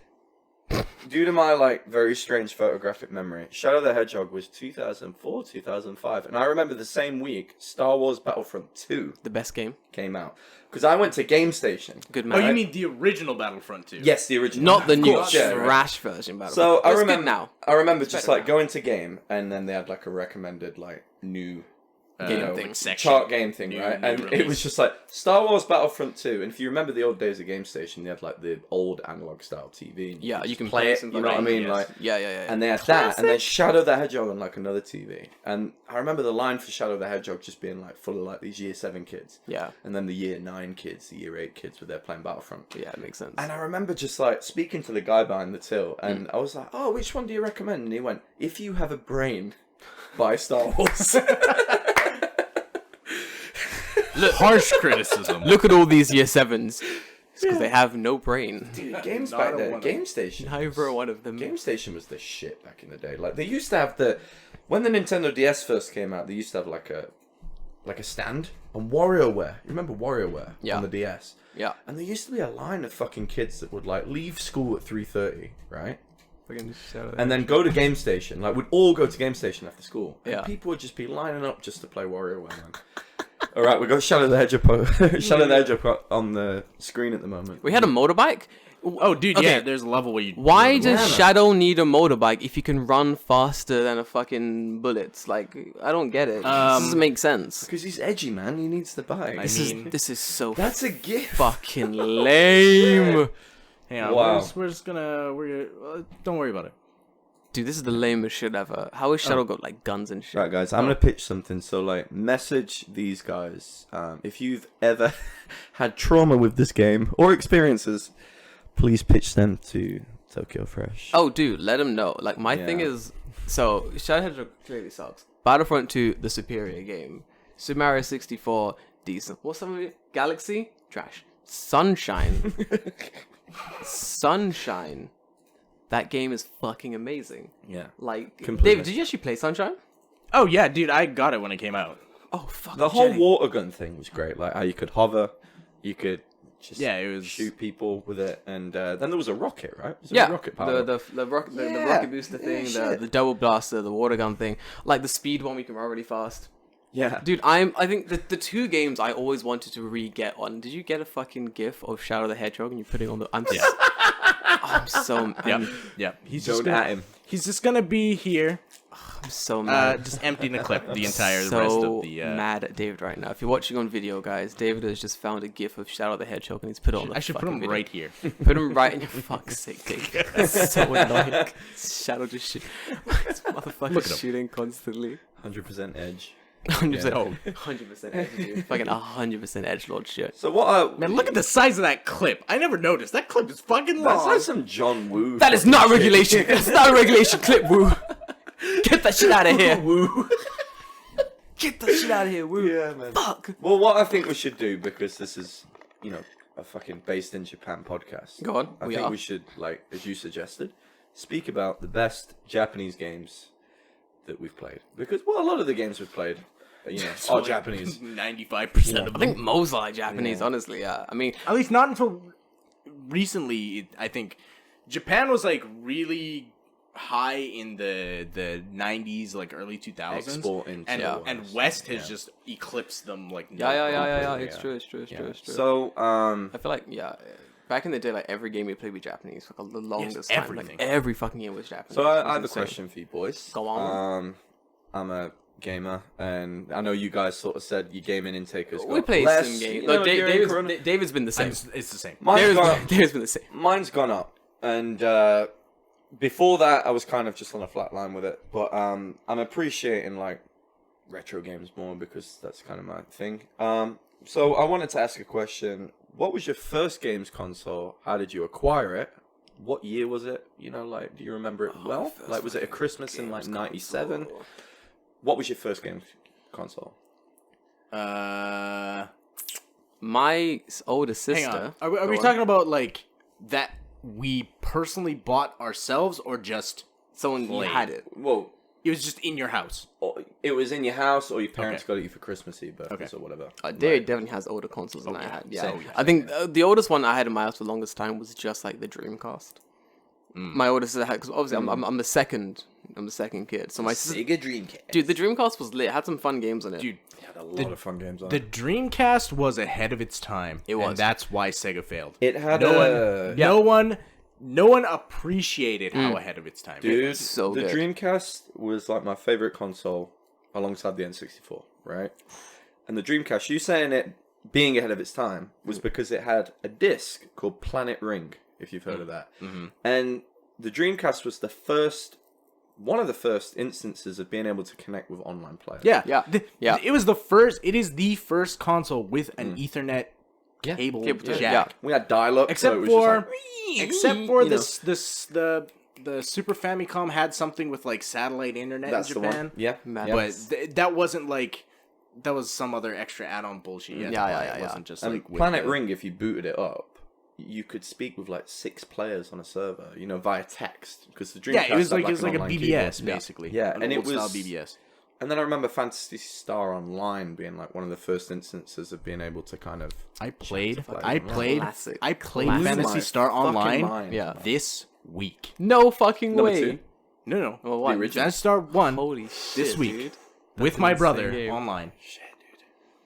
due to my, like, very strange photographic memory, Shadow the Hedgehog was 2004, 2005. And I remember the same week, Star Wars Battlefront 2 The best game. came out. Because I went to Game Station. Good Oh, man. you mean the original Battlefront 2? Yes, the original. Not the Of new course, yeah, right. trash version, by the way. So I It's good remember now. I remember just better like now. going to game, and then they had like a recommended like new Game thing. like section. chart game thing, New- right? new And it release. was just like Star Wars Battlefront 2. And if you remember the old days of Game Station, they had like the old analog style TV. And Yeah, you just can play play it. some You know what I fucking- mean? yes. Like, Yeah. and they had that, and then Shadow the Hedgehog on like another TV. And I remember the line for Shadow the Hedgehog just being like full of like these year 7 kids. Yeah. And then the year 9 kids, the year 8 kids were there playing Battlefront. Yeah, it makes sense. And I remember just like speaking to the guy behind the till, and I was like, "Oh, which one do you recommend?" And he went, "If you have a brain, buy Star Wars." Harsh criticism. Look at all these year 7s. Because they have no brain. Dude, games Not back a then, one of Game Station. Neither one of them. Game Station was the shit back in the day. Like they used to have when the Nintendo DS first came out, they used to have like a stand on WarioWare. You remember WarioWare Yeah. on the DS? Yeah. And there used to be a line of fucking kids that would like leave school at 3:30, right? And then go to Game Station. Like we'd all go to Game Station after school. And Yeah. people would just be lining up just to play WarioWare, man. All right, we got Shadow the Hedgehog, Shadow the Hedgehog on the screen at the moment. We had a motorbike. Oh, dude, Okay. yeah. There's a level where you. Why does man. Shadow need a motorbike if you can run faster than a fucking bullet? Like, I don't get it. This doesn't make sense. Because he's edgy, man. He needs the bike. This is so That's a gift. fucking lame. Hang on. Wow. We're just gonna. Don't worry about it. Dude, this is the lamest shit ever. How has Shadow got like guns and shit? Right, guys, I'm gonna pitch something. So, like, message these guys if you've ever had trauma with this game or experiences. Please pitch them to Tokyo Fresh. Oh, dude, let him know. Like, my thing Yeah. is, so Shadow Hedgehog clearly sucks. Battlefront 2, the superior game. Super Mario 64, decent. What's some of it? Galaxy, trash. Sunshine, Sunshine. That game is fucking amazing. Yeah. Like, Completely. David, did you actually play Sunshine? Oh yeah, dude. I got it when it came out. Oh, fuck. The whole Jenny. water gun thing was great. Like how you could hover, you could just Yeah, it was- shoot people with it, and then there was a rocket, right? Was there Yeah, a rocket power? the Yeah, rocket booster yeah, thing, shit. the double blaster, the water gun thing, like the speed one we can run really fast. yeah. Dude, I think the two games I always wanted to re-get on. Did you get a fucking GIF of Shadow the Hedgehog and you put it on the? I'm so Yeah. He's Don't just gonna, at him. He's just gonna be here, I'm so mad. just emptying the clip the entire so rest of the. mad at David right now. If you're watching on video, guys, David has just found a GIF of Shadow the Hedgehog and he's put it on the I should put fucking him video. right here. Put him right in your fuck's sake, David. It's so annoying. Shadow just shoot. This motherfucker's Look at him. shooting constantly. 100% edge. 100%. 100% edge, dude. Fucking 100% edgelord shit. So what? Man, look at the size of that clip. I never noticed. That clip is fucking long. That's like some John Woo. That is fucking not shit. regulation. That's not a regulation clip, Woo. Get that shit out of here. Woo. Get that shit out of here, Woo. Yeah, man. Fuck. Well, what I think we should do, because this is, a fucking based in Japan podcast. Go on, I we think are. we should, like, as you suggested, speak about the best Japanese games that we've played. Because, well, a lot of the games we've played, are Japanese. 95% of them. I think most are like Japanese, honestly. Yeah. I mean, At least not until recently. I think Japan was like really high in the 90s, like early 2000s, Exporting and to and West. West has just eclipsed them. Like yeah. Yeah. It's true. It's true. So, I feel like, back in the day, like every game we played was Japanese for the longest time. everything. Like every fucking game was Japanese. so It was I have a insane. question for you boys. Go on. I'm a gamer, and I know you guys sort of said your gaming intake has We got played less, some games. you know, Look, during Corona. David's been the same. It's the same. Mine's gone, David's been the same. mine's gone up, and before that I was kind of just on a flat line with it, but I'm appreciating like retro games more because that's kind of my thing. So I wanted to ask a question. What was your first games console? How did you acquire it? What year was it? Like, do you remember it well? first Like, was it a Christmas in like games '97? console. What was your first games console? My older Hang sister. on. Are we talking about like that we personally bought ourselves, or just Someone played? had it. Well, it was just in your house? or it was in your house, or your parents Okay. got it you for Christmas Eve, birthdays, or whatever. David definitely has older consoles than I Okay. had. Yeah, So, I think the oldest one I had in my house for the longest time was just like the Dreamcast. My older sister had, because obviously I'm the second. I'm the second kid, so my sister. Sega Dreamcast. Dude, the Dreamcast was lit. It had some fun games on it. Dude, It had a lot of fun games on the it. Dreamcast was ahead of its time. It was. and that's why Sega failed. It had No one appreciated how ahead of its time. dude. was so the good. Dreamcast was like my favorite console, alongside the N64. right? And the Dreamcast, you saying it being ahead of its time was because it had a disc called Planet Ring, if you've heard of that. Mm-hmm. And the Dreamcast was one of the first instances of being able to connect with online players. Yeah. Yeah. It was the first. It is the first console with an Ethernet cable Cable, jack. yeah. We had dial-up, Except so it was for just like, the Super Famicom had something with like satellite internet that's in the Japan. one. Yeah. But that wasn't like that was some other extra add-on bullshit. Yeah. It wasn't just And like with Planet the- Ring, if you booted it up, you could speak with like 6 players on a server, via text, because the Dreamcast Yeah, it was had, like an a online BBS keyboard. basically. Yeah, An and it old style was- BBS. And then I remember Phantasy Star Online being like one of the first instances of being able to kind of. I played Classic. Fantasy my Star fucking Online mind. Yeah. this week. No fucking Number way. 2. No. Well, what? original. Fantasy Star 1 Holy shit, this week dude. with That's my an brother insane game. online. Shit, dude.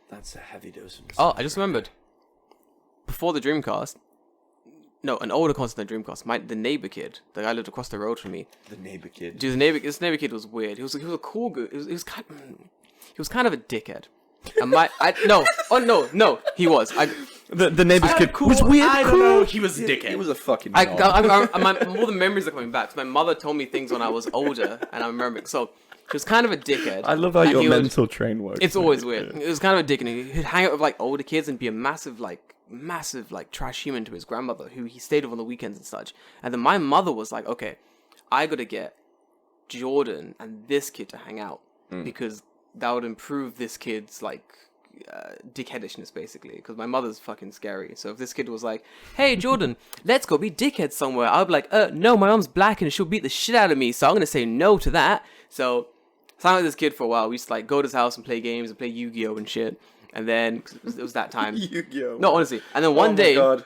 That's a heavy dose of Oh, I just remembered. Before the Dreamcast, no, an older console than Dreamcast. The neighbor kid, the guy lived across the road from me. the neighbor kid. Dude, this neighbor kid was weird. He was a cool guy. He was kind of a dickhead. And he was. The neighbor's kid Cool. was weird. I don't know. He was a dickhead. He was a fucking. All knob. the memories are coming back. So my mother told me things when I was older, and I remember. So he was kind of a dickhead. I love how and your he would- mental train works. It's always weird. It was kind of a dick, and he'd hang out with like older kids and be a massive trash human to his grandmother, who he stayed with on the weekends and such. And then my mother was like, "Okay, I gotta get Jordan and this kid to hang out because that would improve this kid's dickheadishness, basically. Because my mother's fucking scary. So if this kid was like, "Hey, Jordan, let's go be dickheads somewhere," I'd be like, "No, my mom's black and she'll beat the shit out of me, so I'm gonna say no to that." So I hung with this kid for a while. We used to go to his house and play games and play Yu-Gi-Oh and shit. And then 'cause it was that time. Yu-Gi-Oh. No, honestly. And then one God.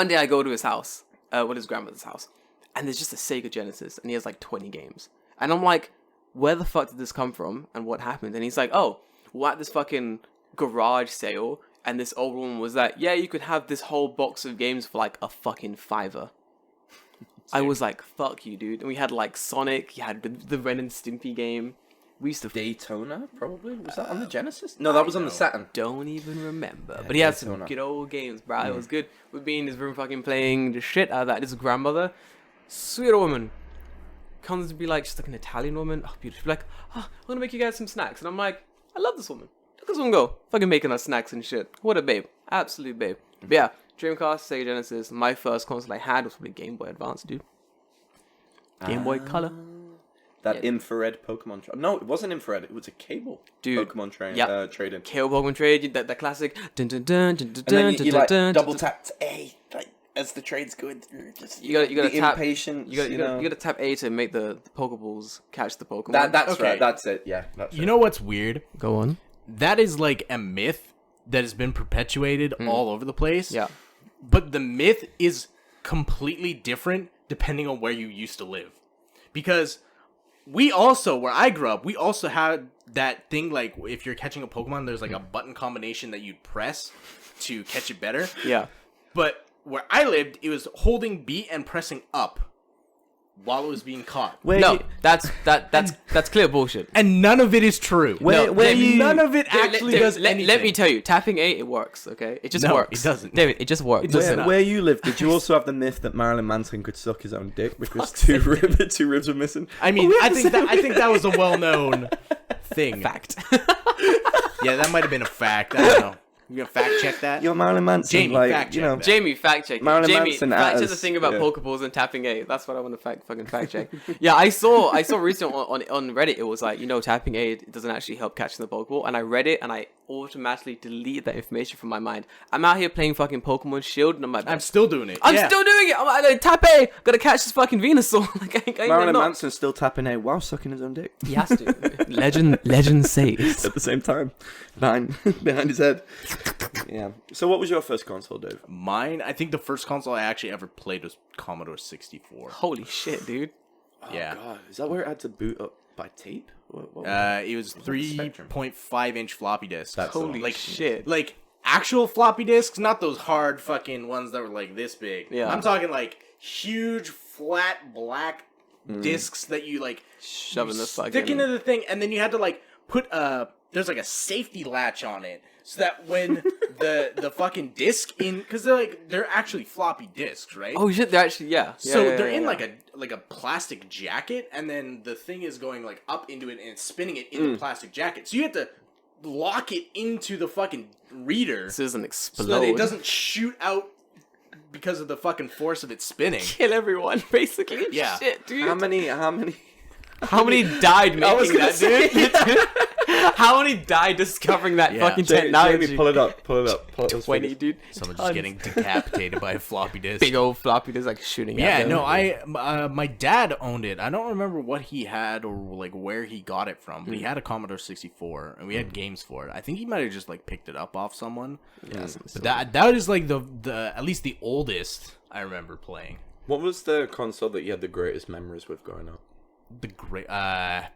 day I go to his house, his grandmother's house, and there's just a Sega Genesis, and he has 20 games. And I'm like, where the fuck did this come from? And what happened? And he's like, oh, we're at this fucking garage sale, and this old woman was like, yeah, you could have this whole box of games for a fucking $5. I was like, fuck you, dude. And we had Sonic, you had the Ren and Stimpy game. We used to Daytona, probably? Was that on the Genesis? No, that was on the Saturn. don't even remember. But he had some Daytona. good old games, bro. It was good. We'd be in his room fucking playing the shit out of that. His grandmother, sweet old woman, comes to be she's an Italian woman. Oh, beautiful. She's like, oh, I'm gonna make you guys some snacks. And I'm like, I love this woman. Look at this woman go. Fucking making us snacks and shit. What a babe. Absolute babe. But yeah, Dreamcast, Sega Genesis. My first console I had was probably Game Boy Advance, dude. Game Boy Color. That infrared Pokemon. No, it wasn't infrared. It was a cable. Dude, Pokemon train. yeah. Trade-in. Cable Pokemon Trade, that classic. Dun, dun, dun, dun, dun, And then dun, you dun, dun, double dun. tap A, as the trade's going through. Just You gotta the tap. impatience. You gotta tap A to make the Pokeballs catch the Pokemon. That's Okay. right. That's it. Yeah. That's You know what's weird? Go on. That is a myth that has been perpetuated all over the place. Yeah. But the myth is completely different depending on where you used to live. Because where I grew up, we also had that thing if you're catching a Pokemon, there's a button combination that you'd press to catch it better. Yeah. But where I lived, it was holding B and pressing up while it was being caught. No, that's clear bullshit. And none of it is true. None of it actually does anything. Let me tell you, tapping A, it works. Okay, it just No, works. it doesn't. David, it just works. doesn't. Where you live, did you also have the myth that Marilyn Manson could suck his own dick because two ribs were missing? I mean, I think that was a well-known thing. Fact. Yeah, that might have been a fact. I don't know. You gonna fact check that? You're Marilyn Manson. Jamie, fact check that. Jamie, fact check. Marilyn Jamie, Manson fact at check the us. thing about Yeah. Pokeballs and tapping A. That's what I want to fucking fact check. Yeah, I saw recently on Reddit. It was tapping A doesn't actually help catching the Pokeball, and I read it and I automatically deleted that information from my mind. I'm out here playing fucking Pokemon Shield, and I'm still doing it. I'm Yeah. still doing it. I'm like, tap A. Gotta catch this fucking Venusaur. I ain't Marilyn not. Manson's still tapping A while sucking his own dick He has to. Legend says. at the same time, behind his head. Yeah. So, what was your first console, Dave? Mine, I think the first console I actually ever played was Commodore 64. Holy shit, dude. Yeah. God, is that where it had to boot up by tape? What It was the spectrum? 3.5-inch floppy disks. That's the one. Holy shit. Actual floppy disks, not those hard fucking ones that were this big. Yeah. I'm talking huge, flat, black discs that you Shoving this fucking. stick into the thing, and then you had to put a there's like a safety latch on it, so that when the fucking disc because they're actually floppy discs, right? Oh shit, they're actually So they're in like a plastic jacket, and then the thing is going like up into it and it's spinning it in the plastic jacket. So you have to lock it into the fucking reader This doesn't explode. so that it doesn't shoot out because of the fucking force of it spinning. kill everyone, basically. Yeah. Shit, dude. How many? How many died making gonna that, dude? How many died discovering that Yeah. fucking Jamie, technology? pull it up. Pull up those 20, figures. dude. Someone just getting decapitated by a floppy disk. Big old floppy disk like shooting Yeah, at them. no, my dad owned it. I don't remember what he had or like where he got it from, but he had a Commodore 64 and we had games for it. I think he might have just like picked it up off someone. Yeah, But that is like the at least the oldest I remember playing. What was the console that you had the greatest memories with growing up? The great Like,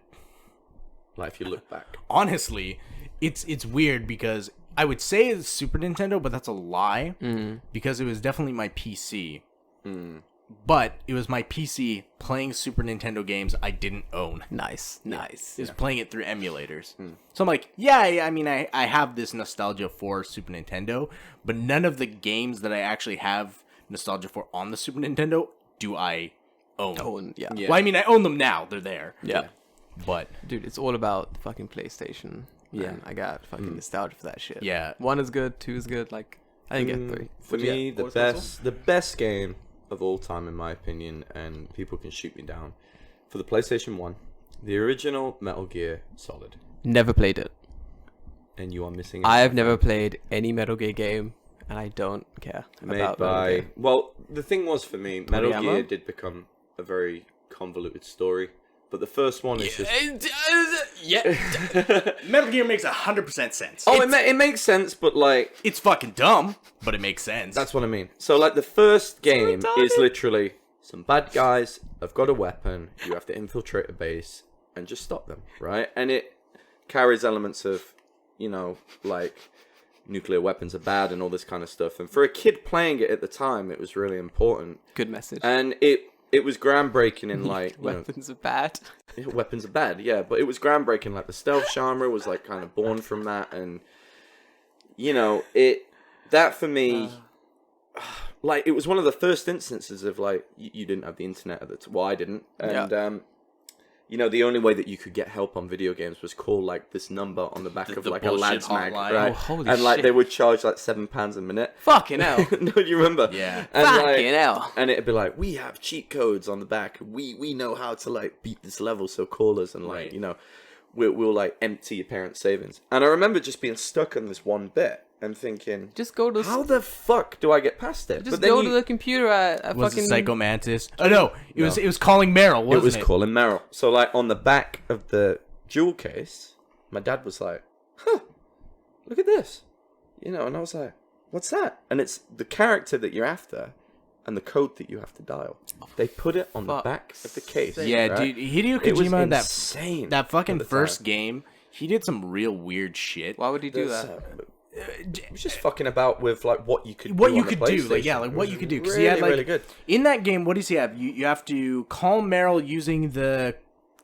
if you look back. honestly, it's weird because I would say it's Super Nintendo, but that's a lie because it was definitely my PC. But it was my PC playing Super Nintendo games I didn't own. nice. It was playing it through emulators. So I'm like, I mean, I have this nostalgia for Super Nintendo, but none of the games that I actually have nostalgia for on the Super Nintendo do I own. Oh, yeah. Well, I mean, I own them now. They're there. Yeah. But Dude, it's all about the fucking PlayStation. Yeah. And I got fucking nostalgia for that shit. yeah, 1 is good, 2 is good. Like, I didn't get 3. For me, the best game of all time, in my opinion, and people can shoot me down, for the PlayStation 1, the original Metal Gear Solid. Never played it. And you are missing I have never played any Metal Gear game, and I don't care made about by... Metal Gear. Well, the thing was, for me, Metal Toriyama? Gear did become a very convoluted story. But the first one is just... Metal Gear makes 100% sense. Oh, it makes sense, but like... It's fucking dumb, but it makes sense. That's what I mean. So, like, the first game retarded. is literally some bad guys have got a weapon, you have to infiltrate a base and just stop them, right? And it carries elements of, you know, like, nuclear weapons are bad and all this kind of stuff. And for a kid playing it at the time, it was really important. Good message. And it was groundbreaking in, like, you know, Weapons are bad. weapons are bad, yeah, but it was groundbreaking. Like, the stealth genre was, like, kind of born from that. And, you know, that for me... like, it was one of the first instances of, like, you didn't have the internet at the time. Well, I didn't. And, you know, the only way that you could get help on video games was call, like, this number on the back of, the like, a bullshit lad's mag, hotline. right? Oh, holy and, like, shit. they would charge, like, £7 a minute. Fucking hell. No, you remember? Yeah. And, Fucking hell. And it'd be like, we have cheat codes on the back. We know how to, like, beat this level, so call us. And, like, Right. you know, we'll, like, empty your parents' savings. And I remember just being stuck on this one bit and thinking... Just go to... How the fuck do I get past it? Just go to the computer at Was fucking... it Psycho Mantis? Oh no, it was calling Meryl, wasn't it? It was calling Meryl. So, like, on the back of the jewel case, my dad was like, huh, look at this. You know, and I was like, what's that? And it's the character that you're after and the code that you have to dial. They put it on the back of the case. Yeah, right? dude, Hideo It was Kojima, insane that fucking at the first time. game, he did some real weird shit. Why would he do There's, that? It was just fucking about with, like, what you could What do you on the could do, like, yeah, PlayStation. like It what was you could do, because really, he had like really good. in that game. What does he have? You have to call Meryl using the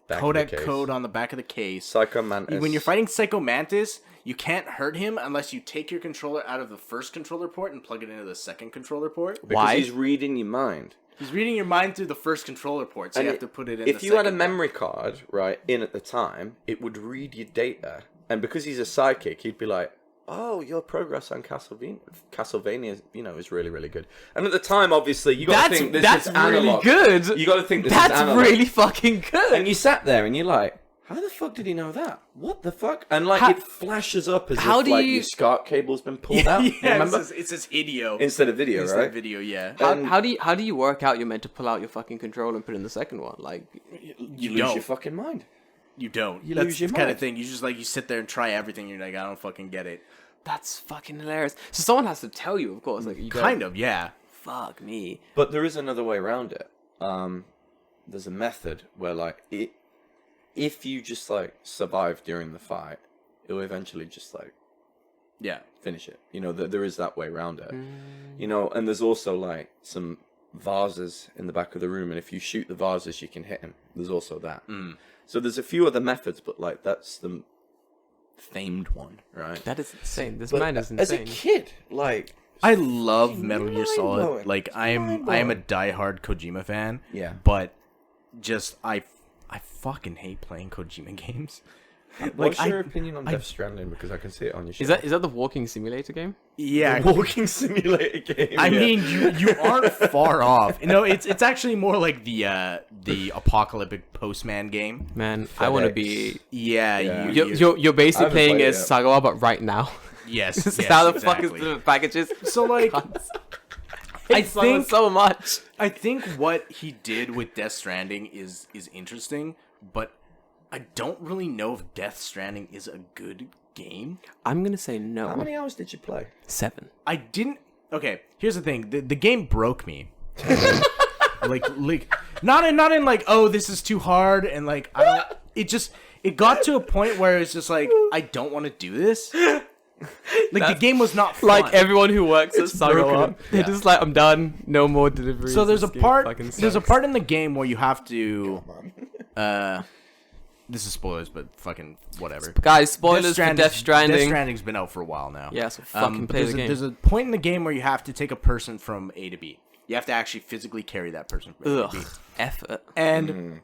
Back of the codec case. code on the back of the case. Psycho Mantis. When you're fighting Psycho Mantis, you can't hurt him unless you take your controller out of the first controller port and plug it into the second controller port. because Why? he's reading your mind. He's reading your mind through the first controller port, so you have to put it in. If the you had a second one. memory card, right, in at the time, it would read your data. And because he's a psychic, he'd be like, oh, your progress on Castlevania, you know, is really, really good. And at the time, obviously, you got to think this that's is really analog. good. You got to think this is That's analog. really fucking good. And you sat there and you're like, how the fuck did he know that? What the fuck? And, like, How- it flashes up as how if, do like, you- your SCART cable's been pulled out. yeah, Remember? it says Hideo Instead of video, instead right? of video. Yeah, And- how do you work out you're meant to pull out your fucking controller and put it in the second one? Like, You lose don't. your fucking mind. you don't. You That's lose your the kind mind. of thing. You just like you sit there and try everything. You're like, I don't fucking get it. that's fucking hilarious. So someone has to tell you, of course. Like, you Kind of, yeah. Fuck me. But there is another way around it. There's a method where, like, if you just, like, survive during the fight, it'll eventually just, like, Yeah. finish it. You know, there is that way around it. You know, and there's also, like, some vases in the back of the room, and if you shoot the vases, you can hit him. There's also that. So there's a few other methods, but, like, that's the famed one, right? That is insane. This But man is as a insane. kid, like, I love Metal Gear Solid. mind-blowing. Like I am a diehard Kojima fan. Yeah. But just I fucking hate playing Kojima games. what's your opinion on Death Stranding? Because I can see it on your show. Is that the walking simulator game? Yeah. walking simulator game? I yeah. mean, you aren't far off. You know, it's actually more like the apocalyptic postman game. Man, I want to FedEx. be. Yeah, Yeah. You're I basically haven't playing played as it Sagawa, but right now. yes. This is yes, how the exactly. fuck is the packages? So like, I think- think so much. I think what he did with Death Stranding is interesting, but I don't really know if Death Stranding is a good game. I'm gonna say How no. many hours did you play? 7. I didn't. Okay, here's the thing: the game broke me. like not in like, oh, this is too hard, and like I don't. It got to a point where it's just like, I don't want to do this. Like the game was not fun. Like everyone who works at Sagawa, broken. they're Yeah. just like, I'm done. No more deliveries. So there's a This game part. fucking There's a sucks. part in the game where you have to. This is spoilers, but fucking whatever. Guys, spoilers for Death Death Stranding. Stranding's been out for a while now. Yeah, so fucking but play there's the game. There's a point in the game where you have to take a person from A to B. You have to actually physically carry that person from A to B. Ugh, effort. And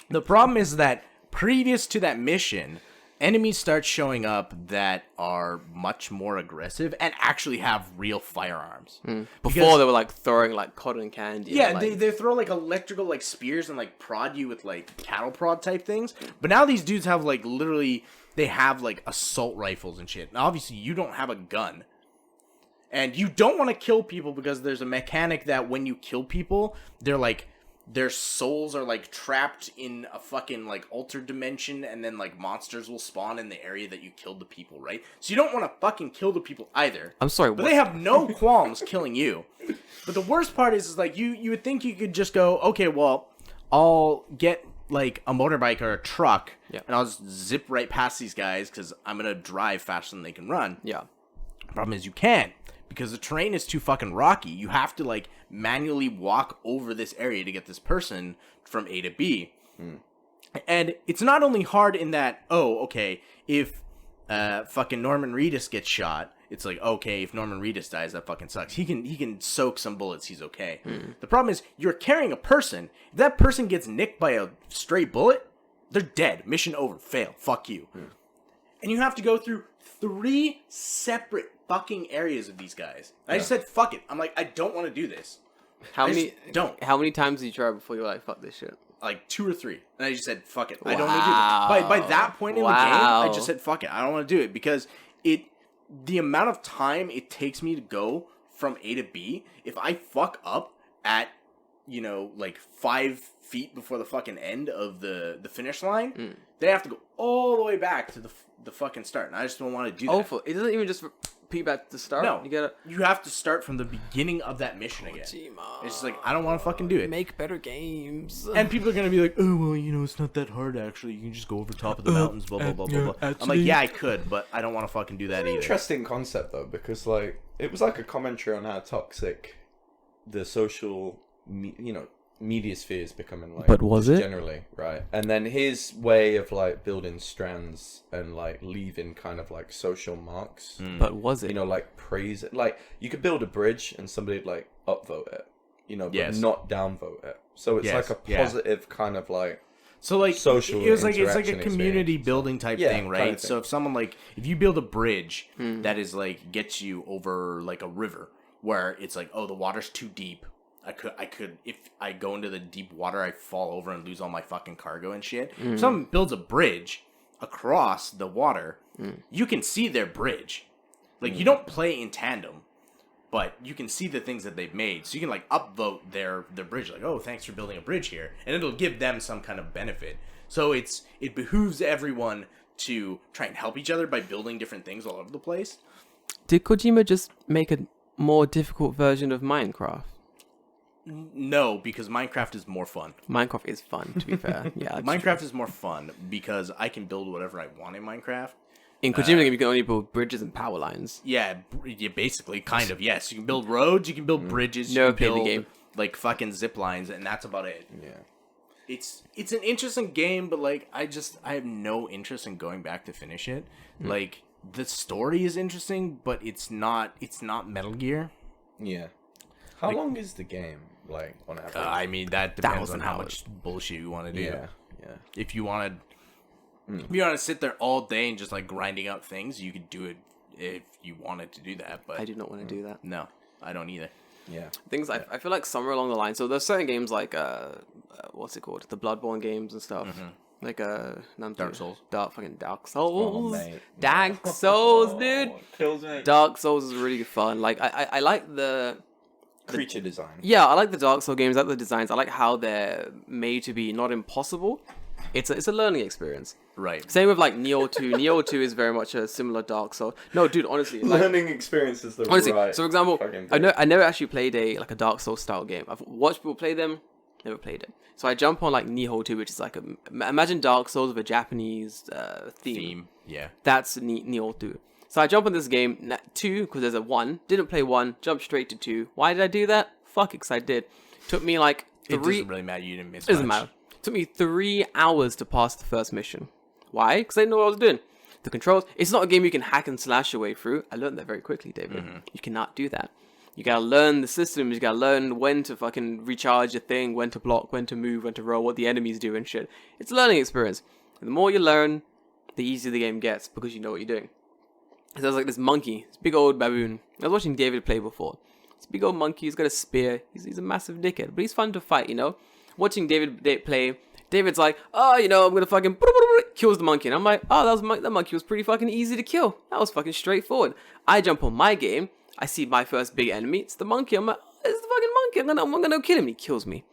the problem is that previous to that mission, enemies start showing up that are much more aggressive and actually have real firearms. Before they were like throwing like cotton candy. Yeah, and, like, they throw like electrical like spears and like prod you with like cattle prod type things. But now these dudes have like literally they have like assault rifles and shit. Now obviously you don't have a gun. And you don't want to kill people because there's a mechanic that when you kill people, they're like their souls are like trapped in a fucking like altered dimension, and then like monsters will spawn in the area that you killed the people, right? So you don't want to fucking kill the people either. I'm sorry, But what? they have no qualms killing you. But the worst part is like you would think you could just go, okay, well, I'll get like a motorbike or a truck, Yeah. and I'll just zip right past these guys because I'm gonna drive faster than they can run. Yeah. Problem is you can't because the terrain is too fucking rocky. You have to like manually walk over this area to get this person from A to B. And it's not only hard in that, oh, okay, if fucking Norman Reedus gets shot, it's like, okay, if Norman Reedus dies, that fucking sucks. He can soak some bullets, he's okay. The problem is you're carrying a person. If that person gets nicked by a stray bullet, they're dead. Mission over. Fail. Fuck you. And you have to go through 3 separate fucking areas of these guys. I just said, fuck it. I'm like, I don't want to do this. How I just many? don't. How many times did you try before you were like, fuck this shit? Like 2 or 3. And I just said, fuck it. I don't want to do this. By that point in the game, I just said, fuck it. I don't want to do it because the amount of time it takes me to go from A to B, if I fuck up at, like 5 feet before the fucking end of the finish line, they have to go all the way back to the fucking start. And I just don't want to do that. Oh, it doesn't even just repeat back to the start. No, You gotta you have to start from the beginning of that mission again. Kojima, It's just like, I don't want to fucking do it. make better games. And people are gonna be like, oh well, it's not that hard actually. You can just go over top of the mountains, blah blah blah blah blah. I'm like, yeah, I could, but I don't want to fucking do that either. Interesting concept though, because like it was like a commentary on how toxic the social, media sphere is becoming. Like, But was just it? generally right? And then his way of like building strands and like leaving kind of like social marks. But was it? Like praise it. Like you could build a bridge and somebody like upvote it, but Yes. not downvote it. So it's Yes, like a yeah. positive kind of like. So like Social it was like it's like a interaction community experience. building type Yeah, thing, kind right? of thing. So if someone like if you build a bridge that is like gets you over like a river where it's like, oh, the water's too deep. I could if I go into the deep water, I fall over and lose all my fucking cargo and shit. If someone builds a bridge across the water, you can see their bridge. Like you don't play in tandem, but you can see the things that they've made. So you can like upvote their bridge, like, oh, thanks for building a bridge here, and it'll give them some kind of benefit. So it behooves everyone to try and help each other by building different things all over the place. Did Kojima just make a more difficult version of Minecraft? No, because Minecraft is more fun. Minecraft is fun, to be fair. Yeah, it's Minecraft is more fun because I can build whatever I want in Minecraft. In Kojima game, you can only build bridges and power lines. Yeah, basically, kind of, yes. You can build roads, you can build bridges, Never you can played the build game. like fucking zip lines, and that's about it. Yeah. it's an interesting game, but like I have no interest in going back to finish it. Like the story is interesting, but it's not Metal Gear. Yeah. How long is the game, like, on average? I mean, that depends on 1,000 how hours. much bullshit you want to do. Yeah. If you want to sit there all day and just like grinding out things, you could do it if you wanted to do that. But I do not want to do that. no, I don't either. Yeah. Things I feel like somewhere along the line. So there's certain games like what's it called? The Bloodborne games and stuff. Like Dark Souls. Dark Souls. mate. Dark Souls, dude. Kills me. Dark Souls is really fun. Like I like the Creature design. yeah, I like the Dark Souls games. I like the designs. I like how they're made to be not impossible. It's a learning experience. Right. Same with like Neo 2. Neo 2 is very much a similar Dark Souls. No, dude, honestly, like, Learning experience is the honestly. right. So, for example, fucking I thing. never actually played a Dark Souls style game. I've watched people play them, never played it. So I jump on like Neo 2, which is like imagine Dark Souls with a Japanese theme. Yeah. That's Neo 2. So I jump on this game 2 because there's a 1. Didn't play 1. Jumped straight to 2. Why did I do that? Fuck it, 'cause I did. Took me like 3. It doesn't really matter. You didn't miss. Doesn't much. matter. Took me 3 hours to pass the first mission. Why? Because I didn't know what I was doing. The controls. It's not a game you can hack and slash your way through. I learned that very quickly, David. You cannot do that. You gotta learn the systems. You gotta learn when to fucking recharge your thing, when to block, when to move, when to roll, what the enemies do and shit. It's a learning experience. And the more you learn, the easier the game gets because you know what you're doing. So there's like this monkey, this big old baboon. I was watching David play before. This big old monkey, he's got a spear. He's a massive dickhead, but he's fun to fight, you know? Watching David play, David's like, oh, you know, I'm gonna fucking kills the monkey. And I'm like, oh, that monkey was pretty fucking easy to kill. That was fucking straightforward. I jump on my game. I see my first big enemy. It's the monkey. I'm like, it's the fucking monkey. I'm gonna kill him. He kills me.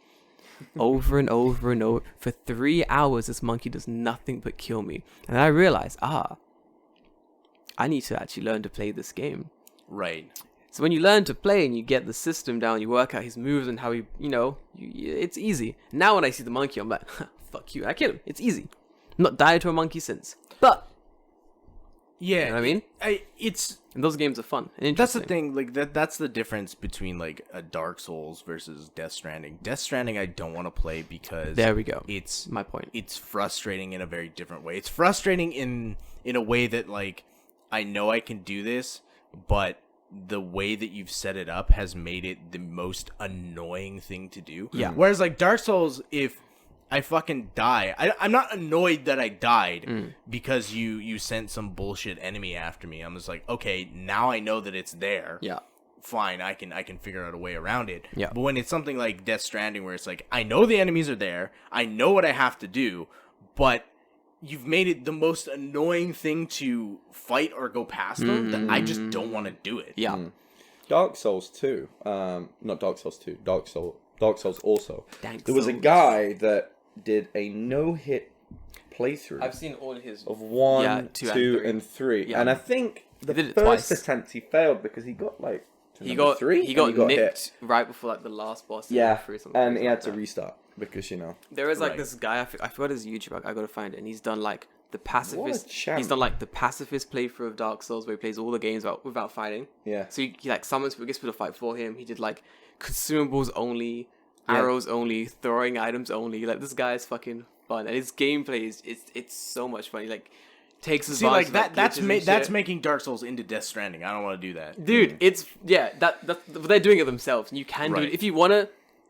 Over and over and over. For 3 hours, this monkey does nothing but kill me. And I realize, I need to actually learn to play this game. Right. So when you learn to play and you get the system down, you work out his moves and how he, it's easy. Now when I see the monkey, I'm like, fuck you. I kill him. It's easy. I'm not died to a monkey since. But, Yeah. you know what I mean? And those games are fun and That's the interesting. thing. Like that's the difference between like a Dark Souls versus Death Stranding. Death Stranding, I don't want to play because There we go. It's My point. It's frustrating in a very different way. It's frustrating in a way that like I know I can do this, but the way that you've set it up has made it the most annoying thing to do. Yeah. Whereas like Dark Souls, if I fucking die, I'm not annoyed that I died because you sent some bullshit enemy after me. I'm just like, okay, now I know that it's there. Yeah. Fine, I can figure out a way around it. Yeah. But when it's something like Death Stranding where it's like, I know the enemies are there, I know what I have to do, but you've made it the most annoying thing to fight or go past them that I just don't want to do it. Yeah. Dark Souls 2. Not Dark Souls 2. Dark Souls also. Dark There was a Souls. guy that did a no-hit playthrough I've seen all his of 1, Yeah, 2, and 3. Yeah. And I think the did it first twice. attempt he failed because he got like to He number got 3 he got and he nicked hit. right before like the last boss. in Yeah, F3 or something and he had like to that. restart because There is like Right. this guy. I forgot his YouTube. I gotta find it. And he's done like the pacifist. champ. He's done like the pacifist playthrough of Dark Souls where he plays all the games without fighting. yeah. So he like summons people, gets people to fight for him. He did like consumables only, Yeah. arrows only, throwing items only. Like this guy is fucking fun, and his gameplay is it's so much fun. He like takes his See, like advantage of, that's glitches and that's shit. making Dark Souls into Death Stranding. I don't want to do that. Dude, it's that they're doing it themselves. You can do Right. it if you wanna.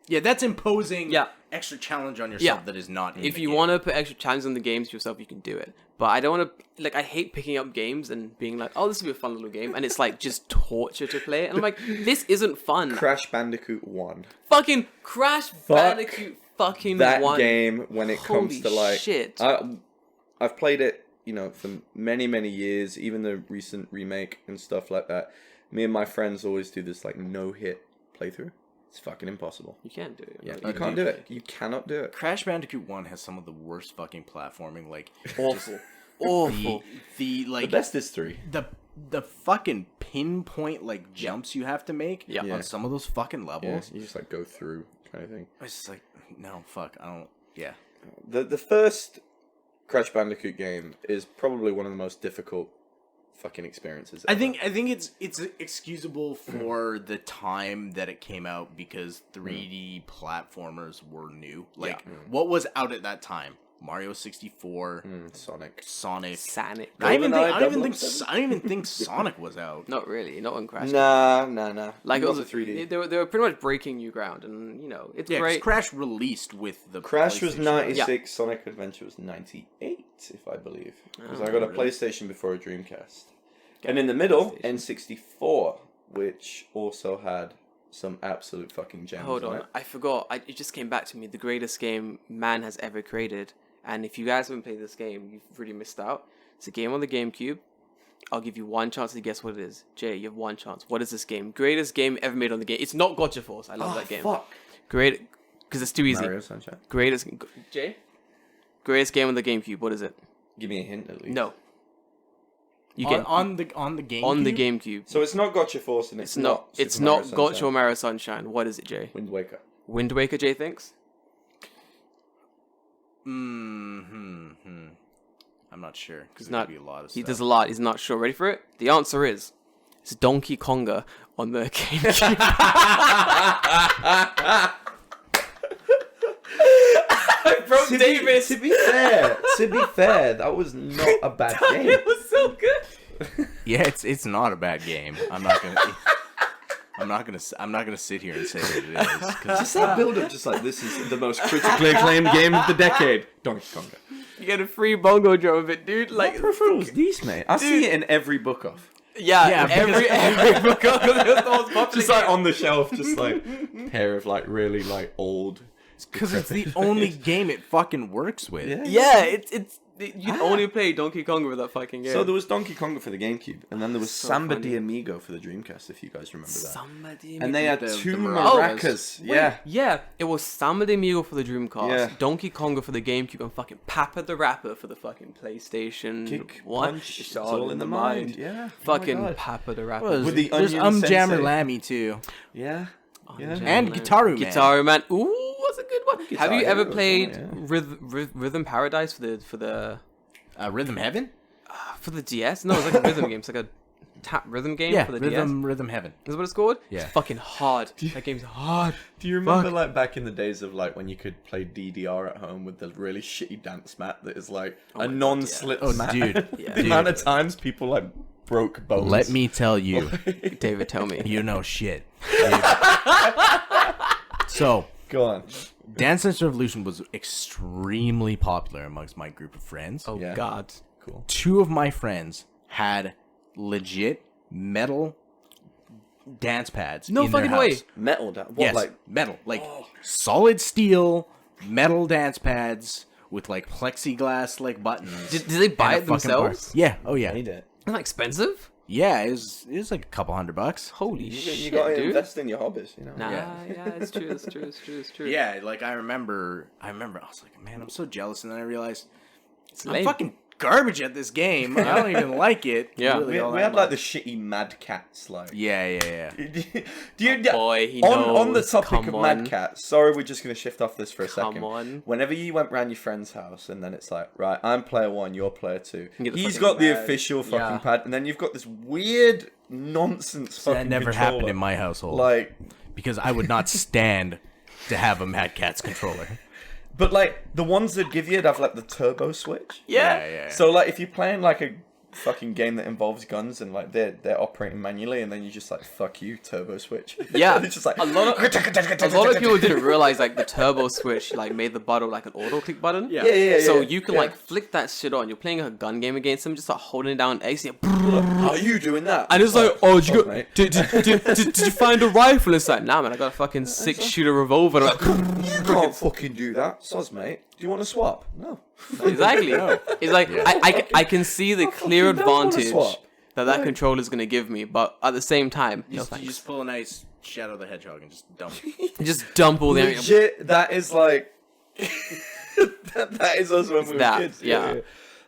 Yeah, that's imposing Yeah. extra challenge on yourself Yeah. that is not. In If the you game. want to put extra challenges on the games yourself, you can do it. But I don't want to, like, I hate picking up games and being like, oh, this will be a fun little game. And it's like just torture to play it. And I'm like, this isn't fun. Crash Bandicoot 1. Fucking Crash Bandicoot fucking That 1. game when it comes Holy to like shit. I've played it, for many years, even the recent remake and stuff like that. Me and my friends always do this like no-hit playthrough. It's fucking impossible. You can't do it. Yeah, Like, you can't do it. You cannot do it. Crash Bandicoot 1 has some of the worst fucking platforming. Like Awful. Awful. the The like best is 3. the fucking pinpoint like jumps you have to make Yeah. Yeah. on some of those fucking Yeah, levels. you just like go through kind of thing. It's just like no fuck. I don't. Yeah. The first Crash Bandicoot game is probably one of the most difficult fucking experiences. I ever. think it's excusable for the time that it came out because 3D platformers were new. Like what was out at that time? Mario 64, Sonic. Sonic. I don't GoldenEye, even think Sonic was out. Not really. Not on Crash. Nah. Like it Not was the 3D. They were pretty much breaking new ground, and it's Yeah, 'cause great. Crash released with the Crash was PlayStation. 96, Sonic Adventure was 98, if I believe. Because I got a PlayStation before a Dreamcast. And in the middle, N64, which also had some absolute fucking gems. Hold on on, it. I forgot. It just came back to me. The greatest game man has ever created. And if you guys haven't played this game, you've really missed out. It's a game on the GameCube. I'll give you one chance to guess what it is. Jay, you have one chance. What is this game? Greatest game ever made on the game. It's not Gotcha Force. I love that game. Fuck. Great, because it's too easy. Mario Sunshine. Jay? Greatest game on the GameCube. What is it? Give me a hint at least. No. You on the GameCube. on the GameCube. So it's not Gotcha Force and It's not. It's Super Mario not Gotcha or Sunshine. Mario Sunshine. What is it, Jay? Wind Waker. Wind Waker. Jay thinks. I'm not sure because He's not. be a lot of He stuff. does a lot. He's not sure. Ready for it? The answer is it's Donkey Konga on the GameCube. From Davis. To be fair, that was not a bad game. It was so good. Yeah, it's not a bad game. I'm not gonna sit here and say that it is. 'Cause Just that build up, just like this is the most critically acclaimed game of the decade. Donkey Konga. You get a free bongo drum of it, dude. Like, Peripherals, these mate. I see it in every book off. yeah, because- every book of it was the most popular Just like on the shelf, just like pair of like really like old. Because it's the only game it fucking works with. Yeah, you can only play Donkey Konga with that fucking game. So there was Donkey Konga for the GameCube, and then there was Samba funny. de Amigo for the Dreamcast, if you guys remember that. Somebody And they had the two maracas. maracas. Wait, Yeah. yeah, it was Samba de Amigo for the Dreamcast, Yeah. Donkey Konga for the GameCube, and fucking Papa the Rapper for the fucking PlayStation. Kick, One. punch, it's all in the mind. Yeah. Fucking Oh my God. Papa the Rapper. Well, With the there's Onion Jammer Sensei. Lammy too, Yeah. Yeah. and Gitaru Man. Guitar Man. Ooh, that's a good one. Have you Guitar ever Hero as played well, Rhythm Paradise for Rhythm Heaven. the DS? No, it's like a rhythm game. It's like a tap rhythm game Yeah, for the DS. Rhythm Heaven. Is what it's called? Yeah. It's fucking hard. That game's hard. Do you remember Fuck. like back in the days of like when you could play DDR at home with the really shitty dance mat that is like my a God, non-slip Oh, mat? dude. Yeah. The amount of times people like broke bones. Let me tell you, David, tell me. you know shit. So, Go on. Dance Dance Revolution was extremely popular amongst my group of friends. Oh Yeah. God. Cool. Two of my friends had legit metal dance pads. No in their fucking way. house. Metal. What Yes, like? metal, like solid steel metal dance pads with like plexiglass like buttons. Did they buy and it a fucking bar. themselves? Yeah. Oh yeah. Need it. Isn't that expensive? Yeah. It was like a couple $100. Holy You shit, got to dude. invest in your hobbies, you know. Nah, Yeah. yeah, it's true, it's true. Yeah. Like I remember. I was like, man, I'm so jealous, and then I realized I'm lame. fucking garbage at this game. I don't even like it. Yeah. really all We that had like the much. shitty Mad Cats, like. Yeah. Do you, Boy, he on the knows. topic Come of on. Mad Cats, sorry, we're just gonna shift off this for a Come second. on. Whenever you went round your friend's house, and then it's like, right, I'm player one, you're player two. You get the He's fucking got the Mad- official fucking yeah. pad, and then you've got this weird nonsense fucking That never controller. happened in my household. Like, because I would not stand to have a Mad Catz controller. but like the ones that give you, it'd have like the turbo switch. Yeah. So like if you're playing like a fucking game that involves guns and like they're operating manually, and then you just like fuck you turbo switch. Yeah. It's just like A lot of people didn't realize like the turbo switch like made the button like an auto click button. Yeah. So you can Yeah. like flick that shit on. You're playing a gun game against them, just like holding down X. And Are you doing that? it's like, oh, did you Fuck, go, mate. did you find a rifle? It's like, nah, man, I got a fucking 6-shooter revolver. I'm like, You can't fucking do that, soz mate. Do you want to swap? No. exactly. It's like I can see the clear fucking don't wanna advantage swap. that controller is gonna give me, but at the same time, no You thanks. just pull a nice Shadow the Hedgehog and just dump. Just dump all the Legit, that is like that is us when we were that, kids. yeah.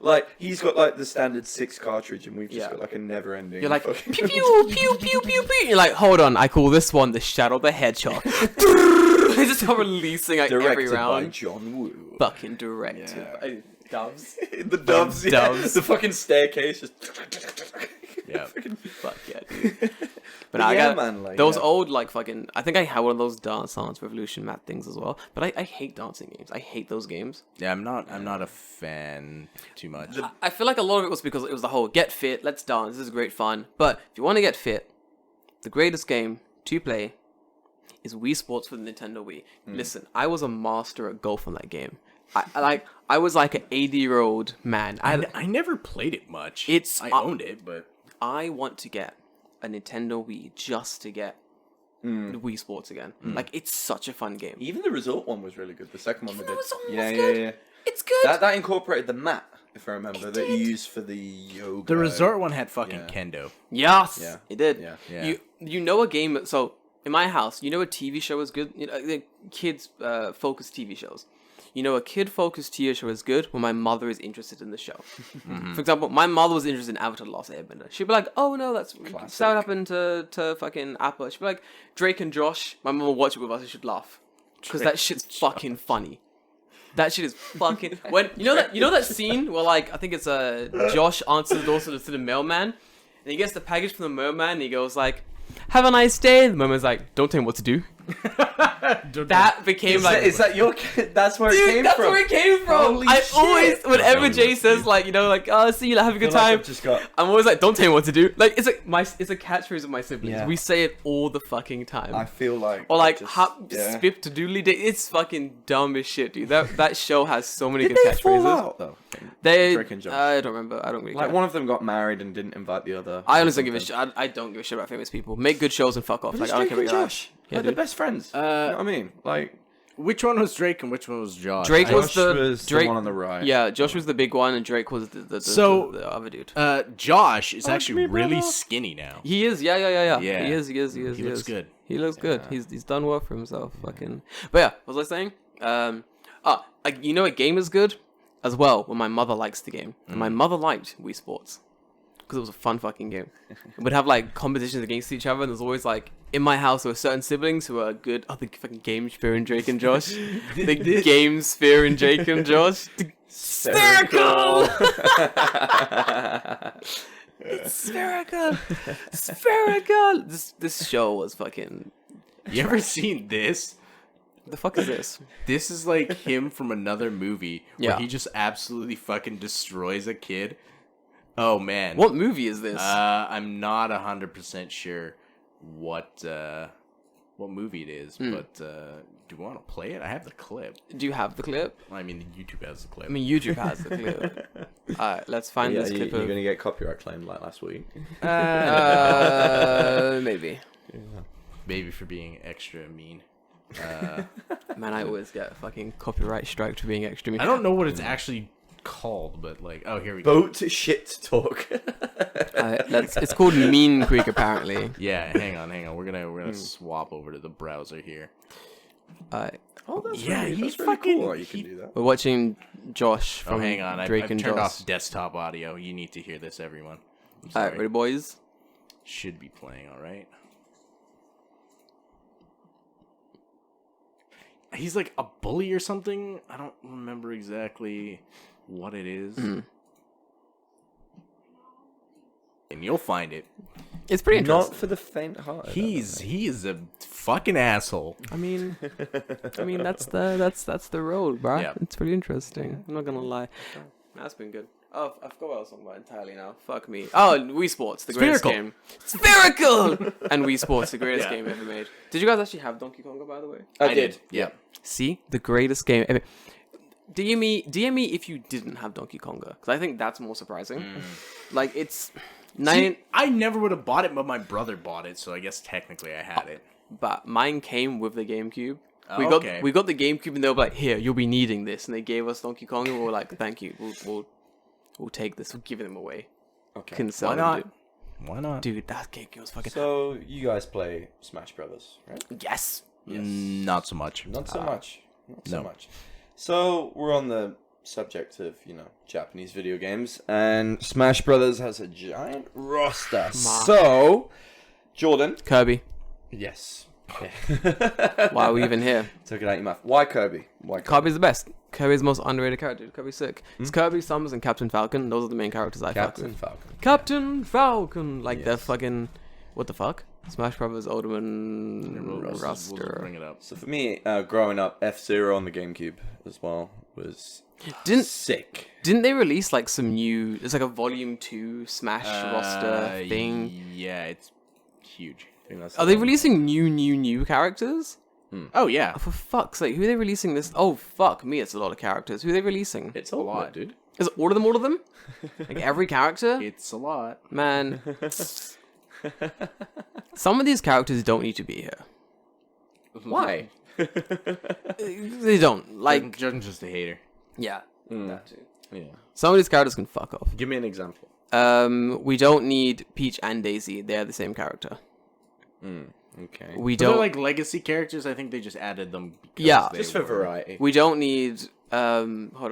Like he's got like the standard 6 cartridge, and we've just Yeah. got like a never-ending. You're like, fucking- pew pew pew pew pew pew. You're like, hold on, I call this one the Shadow the Hedgehog. They just start releasing like every directed by round. John Woo. Fucking directed Yeah. by Doves. The doves, yeah. Doves. The fucking staircase just. Yeah. Fuck yeah, dude. But Yeah, I got man, like, those yeah. old like fucking. I think I had one of those Dance Revolution map things as well. But I hate dancing games. I hate those games. Yeah, I'm not a fan too much. I feel like a lot of it was because it was the whole get fit, let's dance. This is great fun. But if you want to get fit, the greatest game to play is Wii Sports for the Nintendo Wii. Listen, I was a master at golf on that game. I was like an 80-year-old man. I never played it much. I owned it, but I want to get a Nintendo Wii just to get Wii Sports again. Like, it's such a fun game. Even the resort one was really good. The second one they The did. resort one yeah, was yeah, good. yeah. It's good. That incorporated the mat, if I remember, It that you did. used for the yoga. the resort one had fucking Yeah. kendo. Yes, Yeah. it did. Yeah. Yeah. You know a game. So in my house, you know a TV show is good. You know, the kids focused TV shows. You know a kid focused TV show is good when my mother is interested in the show. For example, my mother was interested in Avatar: The Last Airbender. She'd be like, "Oh no, that's so what happened to fucking Appa." She'd be like, "Drake and Josh." My mom would watch it with us and she'd laugh because that shit's fucking funny. That shit is fucking when you know that scene where like I think it's Josh answers the door to the mailman and he gets the package from the mailman and he goes like, "Have a nice day." The mailman's like, "Don't tell him what to do." That became Is that your? That's where it dude, came that's from. where it came from. Holy I shit. always, whenever Don't Jay know says what like, like, "Oh, see you, have a good I feel like time," I've just got. I'm always like, "Don't tell him what to do." Like it's a catchphrase of my siblings. Yeah. We say it all the fucking time. I feel like. Or like yeah. spip to doodly day. It's fucking dumb as shit, dude. That show has so many Did good they fall catchphrases. out though? They, Drake and Josh. I don't remember. I don't really Like care. one of them got married and didn't invite the other. I honestly don't give a shit. I don't give a shit about famous people. Make good shows and fuck off. But Like I don't care about Drake your and life. Josh. Yeah, They're dude. best friends. You know what I mean? Like Which one was Drake and which one was Josh? Drake I- was Josh the was Drake the one on the right. Yeah, Josh was the big one, and Drake was the other dude. Josh is actually me, really brother. skinny now. He is, yeah. Yeah. He is. He looks good. He looks good. He's done well for himself. Fucking. But yeah, what was I saying? You know, a game is good as well when my mother likes the game. And my mother liked Wii Sports because it was a fun fucking game. We'd have like competitions against each other, and there's always like in my house there were certain siblings who are good. Oh, the fucking Game Sphere and Drake and Josh. The Game Sphere and Drake and Josh. Spherical. It's spherical. Spherical. This show was fucking. You ever seen this? The fuck is this? This is like him from another movie where Yeah. he just absolutely fucking destroys a kid. Oh man. What movie is this? I'm not 100% sure what movie it is, but do you want to play it? I have the clip. Do you have the clip? I mean, YouTube has the clip. I mean, YouTube has the clip. Alright, let's find Yeah, this clip you're of. gonna get copyright claimed like last week. Maybe. Maybe for being extra mean. Man, I always get a fucking copyright strike for being extra mean. I don't know what it's actually called, but like, oh, here we go. Boat shit talk. It's called Mean Creek, apparently. Yeah, hang on. We're gonna swap over to the browser here. Oh, that's Yeah, really, he that's really fucking- cool. That you can do that. We're watching Josh Oh, from hang on. Drake I've and turned Josh. off desktop audio. You need to hear this, everyone. I'm Alright, sorry. ready, boys? Should be playing, all right. He's like a bully or something. I don't remember exactly what it is. And you'll find it. It's pretty Not interesting. for the faint-hearted. He is a fucking asshole. I mean, that's the road, bruh. Yeah. It's pretty interesting. I'm not gonna lie. That's been good. Oh, I forgot what I was talking about entirely now. Fuck me. Oh, Wii Sports, the greatest Spherical. game. Spherical! And Wii Sports, the greatest Yeah. game ever made. Did you guys actually have Donkey Konga, by the way? I did. Yeah. See? The greatest game ever. DM me if you didn't have Donkey Konga. Because I think that's more surprising. Like, it's... See, I never would have bought it, but my brother bought it, so I guess technically I had it. But mine came with the GameCube. Oh, okay. We got the GameCube and they were like, "Here, you'll be needing this," and they gave us Donkey Kong and we were like, "Thank you, we'll take this. We're giving them away. Okay. Couldn't sell Why them, not? Why not? dude. That GameCube was fucking So you guys play Smash Brothers, right? yes. Not so much. Not so much. Not so no. much. So we're on the subject of Japanese video games, and Smash Brothers has a giant roster. So Jordan, Kirby. yes. Why are we even here? Took it out your mouth. Why Kirby? Why Kirby? Kirby's the best. Kirby's the most underrated character. Kirby's sick. It's Kirby, Summers, and Captain Falcon. Those are the main characters I fuck Captain with. Falcon. Captain Falcon, like the Yes. fucking what the fuck? Smash Brothers Ultimate We'll roster. bring it up. So for me, growing up, F-Zero on the GameCube as well was sick. Didn't they release like some new? It's like a Volume 2 Smash roster thing. Yeah, it's huge. I think that's Are they releasing new characters? Oh yeah, Oh, for fuck's sake, who are they releasing this? Oh fuck me, it's a lot of characters. Who are they releasing? It's a a lot. lot, dude. Is it all of them? Like every character? it's a lot. Man, some of these characters don't need to be here. Why? They don't. Like, Jordan's just a hater. yeah, that too. Yeah. Some of these characters can fuck off. Give me an example. We don't need Peach and Daisy. They're the same character. Okay. We They're don't. like legacy characters. I think they just added them. Because Yeah. they Just for were- variety. We don't need. Hold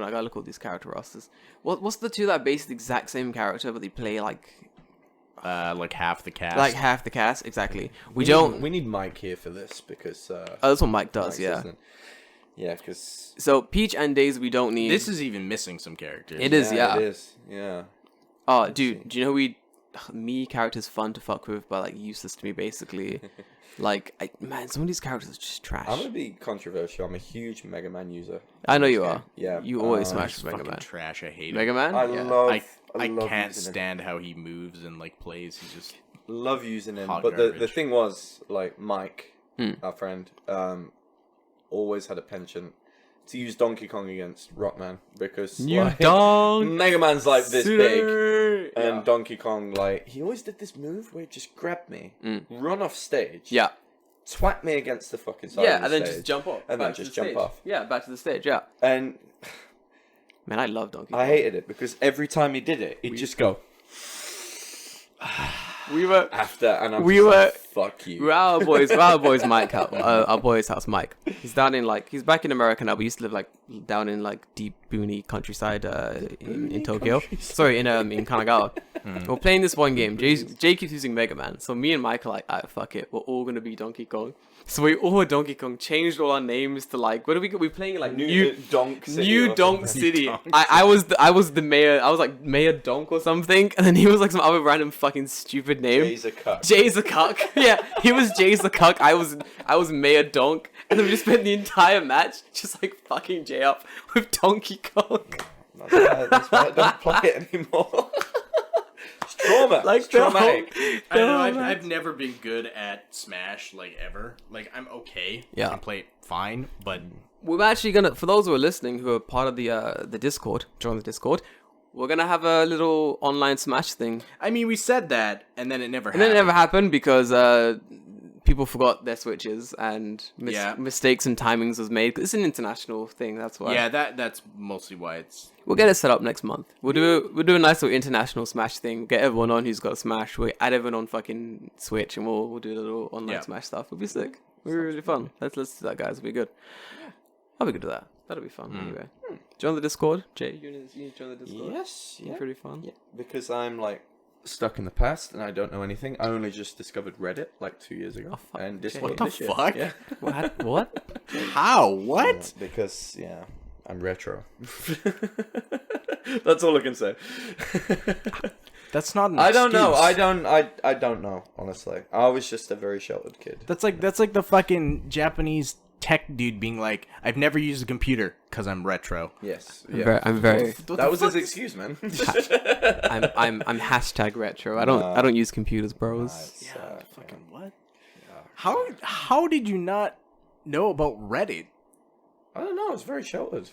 on, I gotta look at these character rosters. What's the two that are based the exact same character, but they play like half the cast. like half the cast? Exactly. We need- don't. We need Mike here for this because. Oh, that's what Mike does. Mike's Yeah. isn't- Yeah, because. So Peach and Daisy, we don't need. This is even missing some characters. It is, yeah. It is. Yeah. Oh, dude, do you know me characters fun to fuck with, but like useless to me basically. Like, man, some of these characters are just trash. I'm gonna be controversial. I'm a huge Mega Man user. I know you Okay. are. Yeah. You always It's smash Mega fucking Man. trash. I hate Mega it. Man. I Yeah. love. I love can't using him. stand how he moves and like plays. He just Love using him, Hot but the garbage. thing was like Mike, Hmm. our friend, always had a penchant to use Donkey Kong against Rockman because like, dog. Mega Man's like this big. And Yeah. Donkey Kong, like, he always did this move where he just grabbed me, run off stage, Yeah. twat me against the fucking side Yeah, of the and then stage, just jump off. and then back to just the jump stage. off. Yeah, back to the stage. Yeah. And Man, I love Donkey Kong. I hated it because every time he did it, he'd just go We were. after, and I'm We just were- like, fuck you. We're at our boy's Mike house. Our boy's house, Mike. He's down in he's back in America now, but he used to live down in deep boony countryside in Tokyo. Sorry, in Kanagawa. We're playing this one game. Jay keeps using Mega Man, so me and Mike are like, alright, fuck it, we're all gonna be Donkey Kong. So we all were Donkey Kong, changed all our names to what are we playing New Donk City. New or Donk something. City. Donk I was the mayor. I was like Mayor Donk or something, and then he was like some other random fucking stupid name. Jay's a cuck. Jay's a cuck. Yeah, he was Jay's the cuck. I was Mayor Donk, and then we just spent the entire match just like fucking Jay up with Donkey Kong. That's why I don't play it anymore. It's trauma. Like It's traumatic. I don't know, I've never been good at Smash, ever. I'm okay. Yeah. I can play it fine, but We're actually gonna, for those who are listening, who are part of the Discord, join the Discord. We're gonna have a little online Smash thing, I mean, we said that, and then it never and happened. then it never happened because people forgot their switches and Yeah. mistakes and timings was made. It's an international thing. That's why. Yeah, that's mostly why it's... We'll get it set up next month. We'll do a nice little international Smash thing. Get everyone on who's got Smash. We'll add everyone on fucking Switch, and we'll do a little online Yeah. Smash stuff. It'll be sick. It'll be really fun. Let's do that, guys. It'll be good. I'll be good at that. That'll be fun. Anyway, join the Discord. Jay, you need to join the Discord. Yes. It'll be Yeah. pretty fun. Yeah, because I'm stuck in the past and I don't know anything. I only just discovered Reddit 2 years ago. Oh, fuck. And Discord What the this year. fuck? Yeah. What? How? What? Because I'm retro. That's all I can say. That's not an I don't know. excuse. I don't know, honestly. I was just a very sheltered kid. That's like the fucking Japanese tech dude being like, I've never used a computer because I'm retro. Yes. I'm very. That was his excuse, man. I'm hashtag retro. I don't use computers, bros. Fucking what? How did you not know about Reddit? I don't know. It's very sheltered.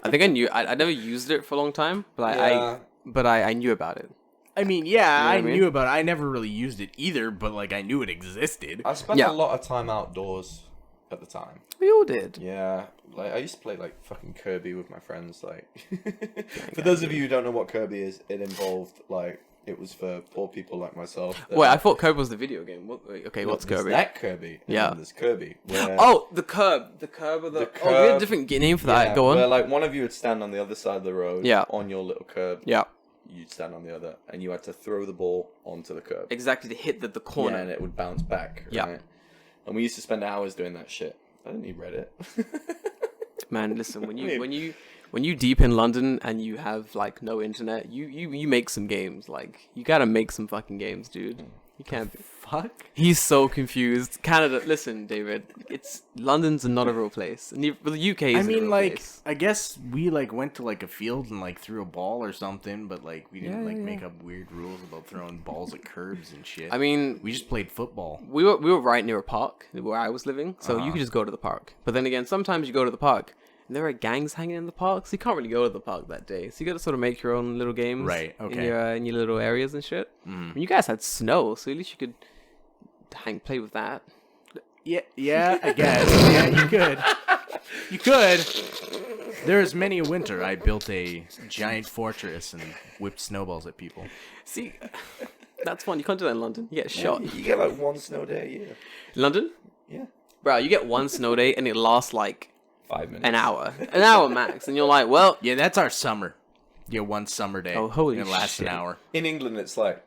I think I knew. I never used it for a long time, but Yeah. I knew about it. I mean, yeah, what I I mean? knew about it. I never really used it either, but I knew it existed. I spent Yeah. a lot of time outdoors at the time. We all did. Yeah, I used to play fucking Kirby with my friends. For those of you who don't know what Kirby is, it involved it was for poor people like myself. that- Wait, I thought Kirby was the video game. Okay, Well, what's there's Kirby? That Kirby. And Yeah. then there's Kirby. Where, Oh, the curb of the. The Oh, we had a curb. different name for that. Go on. Where one of you would stand on the other side of the road. Yeah. On your little curb. Yeah, You'd stand on the other, and you had to throw the ball onto the curb. exactly to hit the corner. Yeah, and it would bounce back. Yeah. Right? And we used to spend hours doing that shit. I didn't need Reddit. Man, listen, when you deep in London and you have like no internet, you make some games. Like you gotta make some fucking games, dude. You can't. Fuck. He's so confused. Canada, listen, David. It's London's not a real place, and the UK is. I mean, a real like, place. I guess we like went to like a field and like threw a ball or something, but like we didn't make up weird rules about throwing balls at curbs and shit. I mean, we just played football. we were right near a park where I was living, so you could just go to the park. But then again, sometimes you go to the park and there are gangs hanging in the park, so you can't really go to the park that day. So you got to sort of make your own little games, Right, okay. in your little areas and shit. I mean, you guys had snow, so at least you could play with that. Yeah, I guess. Yeah, you could. You could. There is many a winter I built a giant fortress and whipped snowballs at people. See, that's fun. You can't do that in London. You get shot. You get like one snow day a year. London? Yeah. Bro, you get one snow day and it lasts like 5 minutes. an hour max. And you're like, well, Yeah, that's our summer. Yeah, one summer day. Oh, holy and it lasts shit. an hour. In England, it's like,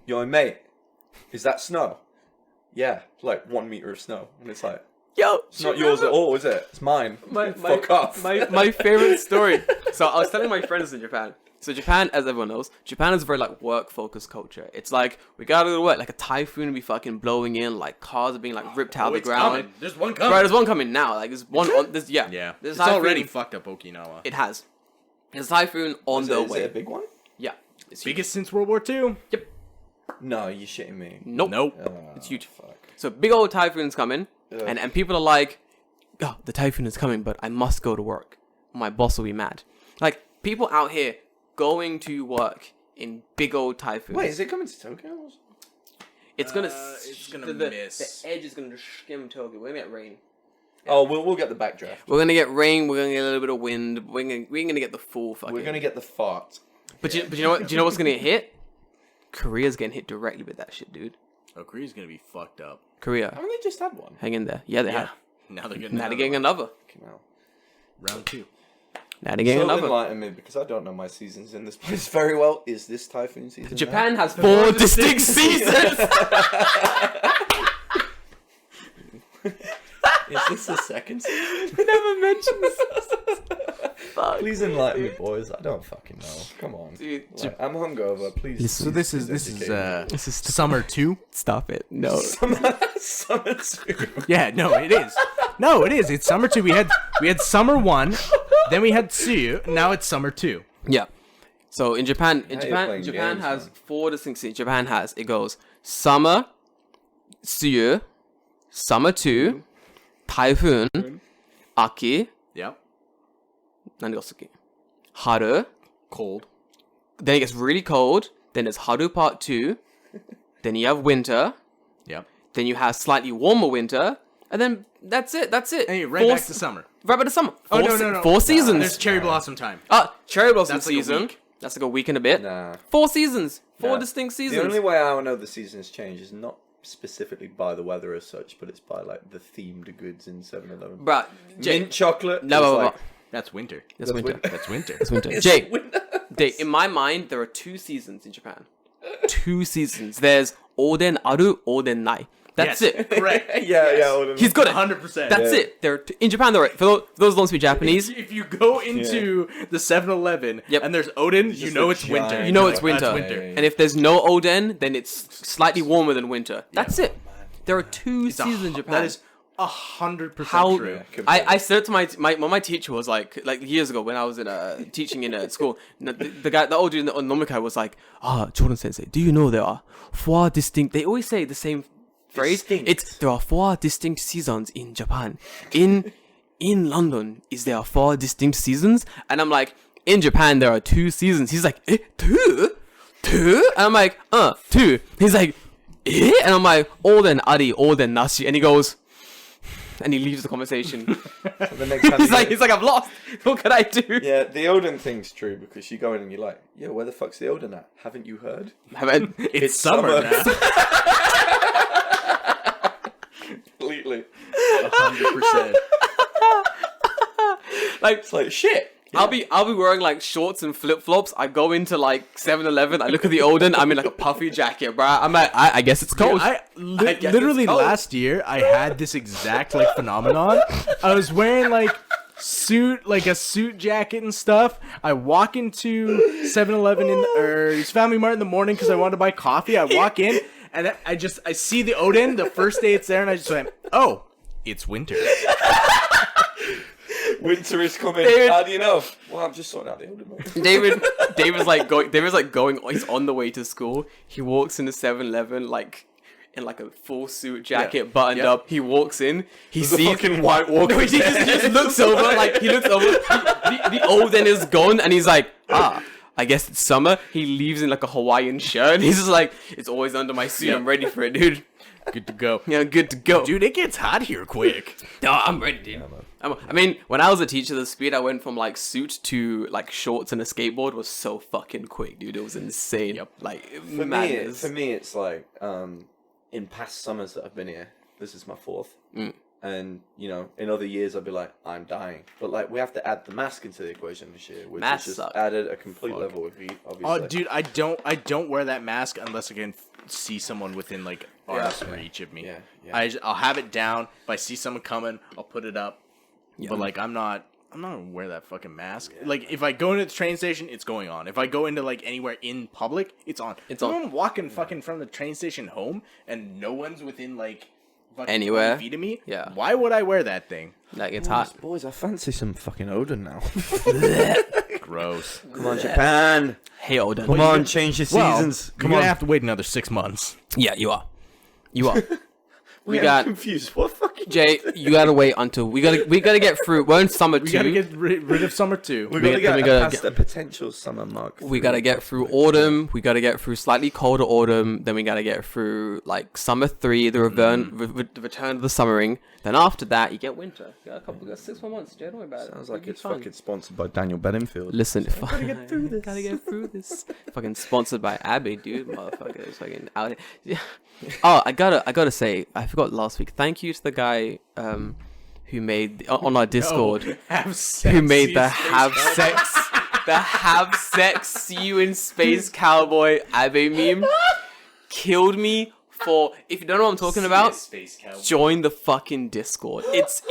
yo, mate, is that snow? Yeah, like 1 meter of snow. And it's like, yo, it's not yours at all, is it? It's mine. Fuck off. My favorite story. So I was telling my friends in Japan. So Japan, as everyone knows, Japan is a very like work-focused culture. It's like, we gotta go to work. Like a typhoon will be fucking blowing in. Like cars are being like ripped out of the ground. Coming. There's one coming. Right, there's one coming now. Like there's one on this. Yeah, Yeah. There's It's already fucked up Okinawa. It has. There's a typhoon on the Is way. it a big one? Yeah. It's huge. Biggest since World War II. Yep. No, you're shitting me. Nope. Nope. It's huge. Fuck. So big old typhoon's coming, and people are like, oh, the typhoon is coming, but I must go to work. My boss will be mad. Like, people out here going to work in big old typhoons. Wait, is it coming to Tokyo? It's gonna miss. The edge is gonna skim Tokyo. We're gonna get rain. Oh, we'll get the backdraft. We're gonna get rain. We're gonna get a little bit of wind. We're gonna get the full fucking. We're gonna get the fart. But you know what? Do you know what's gonna get hit? Korea's getting hit directly with that shit, dude. Oh, Korea's gonna be fucked up. Korea, Haven't they just had one? hang in there. Yeah, they have. Now they're getting Now they're getting another. Fucking hell. round 2. Now they're getting So another. enlighten me, because I don't know my seasons in this place very well. Is this typhoon season? Japan has 4 distinct seasons. Is this the second season? We never mentioned this. Fuck. Please enlighten me, boys. I don't fucking know. Come on. Dude, Like, I'm hungover. Please. So this is This is summer 2. Stop it. No. Summer 2. Yeah, no, it is. No, it is. It's summer 2. We had summer 1, then we had 2. Now it's summer 2. Yeah. So in Japan, you're Japan playing games, has man. 4 distinct seasons. Japan has, it goes summer, suyu, summer 2, typhoon, aki, Yep. 何が先? Haru. Cold. Then it gets really cold. Then there's Haru part 2. Then you have winter. Yep. Then you have slightly warmer winter. And then that's it. That's it. And you're right back to summer. Right back to summer. Oh, Four no. 4 seasons. There's cherry blossom time. Cherry blossom That's like a season. week. That's like a week and a bit. Nah. 4 seasons. 4 Nah. distinct The seasons. only way I know the seasons change is not specifically by the weather as such, but it's by like the themed goods in 7-Eleven. Bruh, Jay. Mint chocolate. No, is no, no, like, no. That's winter. That's winter. That's winter. That's winter. It's Jay, winter. Jay, in my mind, there are 2 seasons in Japan. 2 seasons. There's Oden Aru, Oden Nai. That's Yes, it. Correct. yeah. He's got it. 100%. That's Yeah. it. There in Japan, there are, for those who don't speak Japanese, If you go into the 7-Eleven Yep. and there's Odin, you just know a it's winter. giant- you know it's That's winter. winter. Yeah. And if there's no Oden, then it's slightly warmer than winter. That's it. There are 2 seasons in Japan. That is 100% How true. Yeah. I said it to my teacher was like years ago when I was in teaching in school. The old dude on Nomikai was like, Jordan Sensei, do you know there are 4 distinct? They always say the same phrase. Distinct. There are 4 distinct seasons in Japan. In London, there are 4 distinct seasons? And I'm like, in Japan there are 2 seasons. He's like, 2? 2? And I'm like, 2. He's like, And I'm like, Oden Ari, Oden Nashi. And he goes, and he leaves the conversation. The next time he's like, I've lost. What can I do? yeah, the Odin thing's true because you go in and you're like, yeah, where the fuck's the Odin at? Haven't you heard? It's summer now. Completely. 100%. Like, It's like shit. I'll be wearing like shorts and flip flops. I go into like 7-Eleven. I look at the Odin. I'm in like a puffy jacket, bruh. I'm like, I guess it's cold. I guess literally it's cold. last year I had this exact like phenomenon. I was wearing like suit, like a suit jacket and stuff. I walk into 7-Eleven or it's Family Mart in the morning because I wanted to buy coffee. I walk in and I see the Odin the first day it's there, and I just went, oh, it's winter. Winter is coming. David- How do you know? Well, I'm just sorting out the older man. David's like going. He's on the way to school. He walks into 7-Eleven like in like a full suit jacket, buttoned up. He walks in. He sees fucking White Walker. No, he just looks over. Like he looks over. The Odin is gone, and he's like, I guess it's summer. He leaves in like a Hawaiian shirt. He's just like, it's always under my suit. I'm ready for it, dude. Good to go. Yeah, good to go. Dude, it gets hot here quick. No, I'm ready, dude. I mean, when I was a teacher, the speed I went from like suit to like shorts and a skateboard was so fucking quick, dude. It was insane. Yep. Like For madness. me, it's like in past summers that I've been here, this is my fourth. And, you know, in other years, I'd be like, I'm dying. But, like, we have to add the mask into the equation this year, which Masks has just suck. added a complete level of heat, obviously. Oh, dude, I don't wear that mask unless I can see someone within like arm's reach of me. Yeah. I'll have it down. If I see someone coming, I'll put it up. Yeah. But like, I'm not gonna wear that fucking mask. Like, if I go into the train station, it's going on. If I go into like anywhere in public, it's on. It's If on. I'm walking fucking from the train station home and no one's within like fucking Anywhere. 20 feet of me. Yeah. Why would I wear that thing? Like it's hot. Boys, I fancy some fucking Odin now. Gross. Come on, Japan. Hey, Odin. Come on, change your Well, seasons. you're gonna have to wait another 6 months. Yeah, you are. You are. We I'm got confused. What fucking... Jay. You gotta wait until we gotta get through. We're in summer We 2. gotta get rid of summer 2. We gotta then we get gotta past get- the potential summer mark. We gotta get through autumn. We gotta get through slightly colder autumn. Then we gotta get through like summer 3, the return of the summering. Then after that, you get winter. You got 6 more months. Jay, don't worry about it. Sounds It'll like be it's fun. fucking sponsored by Daniel Bedingfield. Listen, gotta get through this. Gotta get through this. Fucking sponsored by Abbey, dude. Motherfucker is fucking out here. Oh, I gotta say, I forgot last week. Thank you to the guy who made on our Discord Have sex. who made see the you space have cowboy. sex, see you in space cowboy Abbey meme. Killed me for. If you don't know what I'm talking about, Space cowboy. join the fucking Discord. It's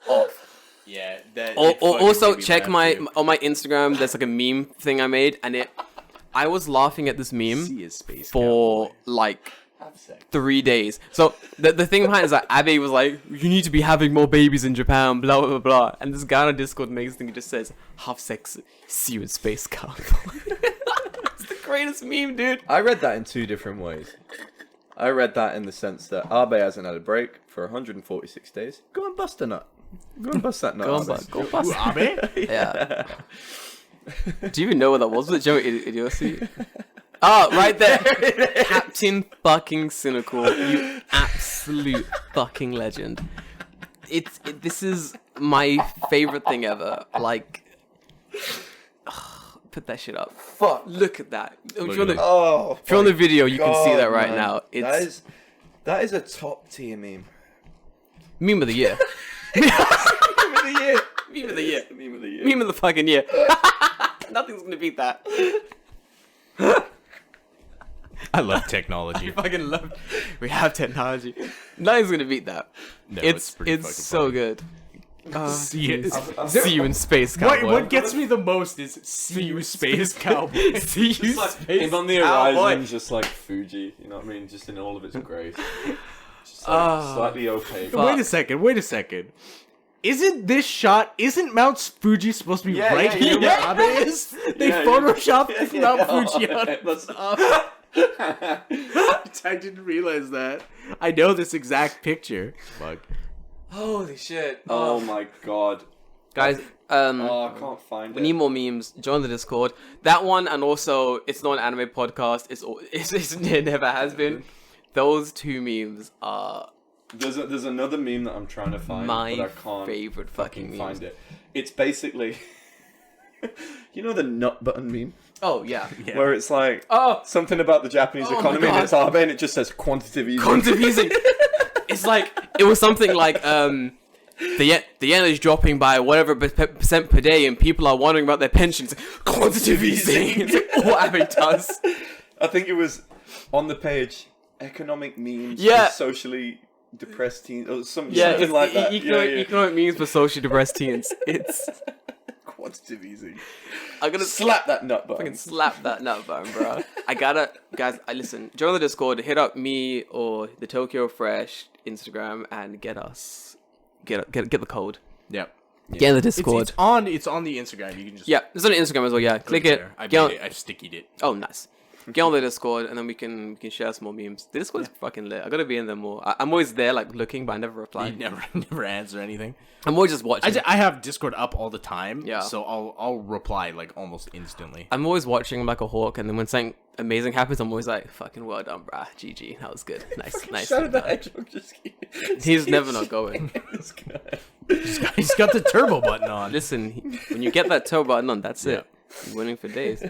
off. Yeah. That, Or it fucking also made me check laugh, too. on my Instagram. There's like a meme thing I made, and I was laughing at this meme See his space for cowboy. like Have sex. 3 days. So the thing behind it is that Abe was like, you need to be having more babies in Japan, blah blah blah blah. And this guy on Discord makes a thing. He just says, "Have sex, see you in space, cowboy." It's the greatest meme, dude. I read that in 2 different ways. I read that in the sense that Abe hasn't had a break for 146 days. Go and bust a nut. Go and bust that nut. Go, Abe. go bust. Abe? Yeah. Do you even know what that was? Was it Joe Idiocy? Oh, right there. Captain fucking Cynical. You absolute fucking legend. This is my favorite thing ever. Like, put that shit up. Fuck. Look at that. If Look you're on at the, Oh, if you're on the video, you can see God, that right man. now. It's that is a top tier meme. meme of the year. Meme of the year. Meme of the year. Meme of the year. Meme of the fucking year. Nothing's gonna beat that. I love technology. Fucking love. We have technology. Nothing's gonna beat that. No, it's pretty fucking so funny. good. See it. See you in space, cowboy. What gets me the most is see you space cowboy. See you It's space on the cowboy. horizon, just like Fuji. You know what I mean? Just in all of its grace. Just like slightly opaque. Fuck. Wait a second. Isn't Mount Fuji supposed to be Yeah, right yeah, here yeah. where Abe is? They Yeah, yeah. photoshopped Yeah, Mount Fuji on it. That's- I didn't realize that. I know this exact picture. Fuck. Holy shit. Oh my god. Guys, Oh, I can't find we it. need more memes. Join the Discord. That one, and also, it's not an anime podcast. It never has been. Those 2 memes are There's another meme that I'm trying to find, my but I can't favorite fucking memes. find it. It's basically, you know, the nut button meme, Oh yeah. where it's like Oh, something about the Japanese Oh my economy, and God. it's Abe, and it just says quantitative easing. quantum easing. It's like it was something like the yen is dropping by whatever percent per day, and people are wondering about their pensions. Quantitative easing. It's like all Abe does. I think it was on the page economic memes Yeah. for socially depressed teens or something it's like that. economic means for socially depressed teens. It's Quantitative easing. I'm gonna Slap that nut button. fucking slap that nut button, bro. Guys. I listen. Join the Discord. Hit up me or the Tokyo Fresh Instagram and get the code. Yep. Get in the Discord. It's on the Instagram. You can just Yeah, it's on Instagram as well. Yeah, click it. there. I Get on- made it. I stickied it. Oh, nice. Get on the Discord and then we can share some more memes. The Discord is fucking lit. I gotta be in there more. I'm always there, like looking, but I never reply. You never answer anything. I'm always just watching. I have Discord up all the time. Yeah. So I'll reply like almost instantly. I'm always watching like a hawk, and then when something amazing happens, I'm always like, "Fucking well done, brah. GG. That was good. Nice." Shadow the Hedgehog just He's never not going. This guy. He's got the turbo button on. Listen, when you get that toe button on, that's Yeah. it. You're winning for days,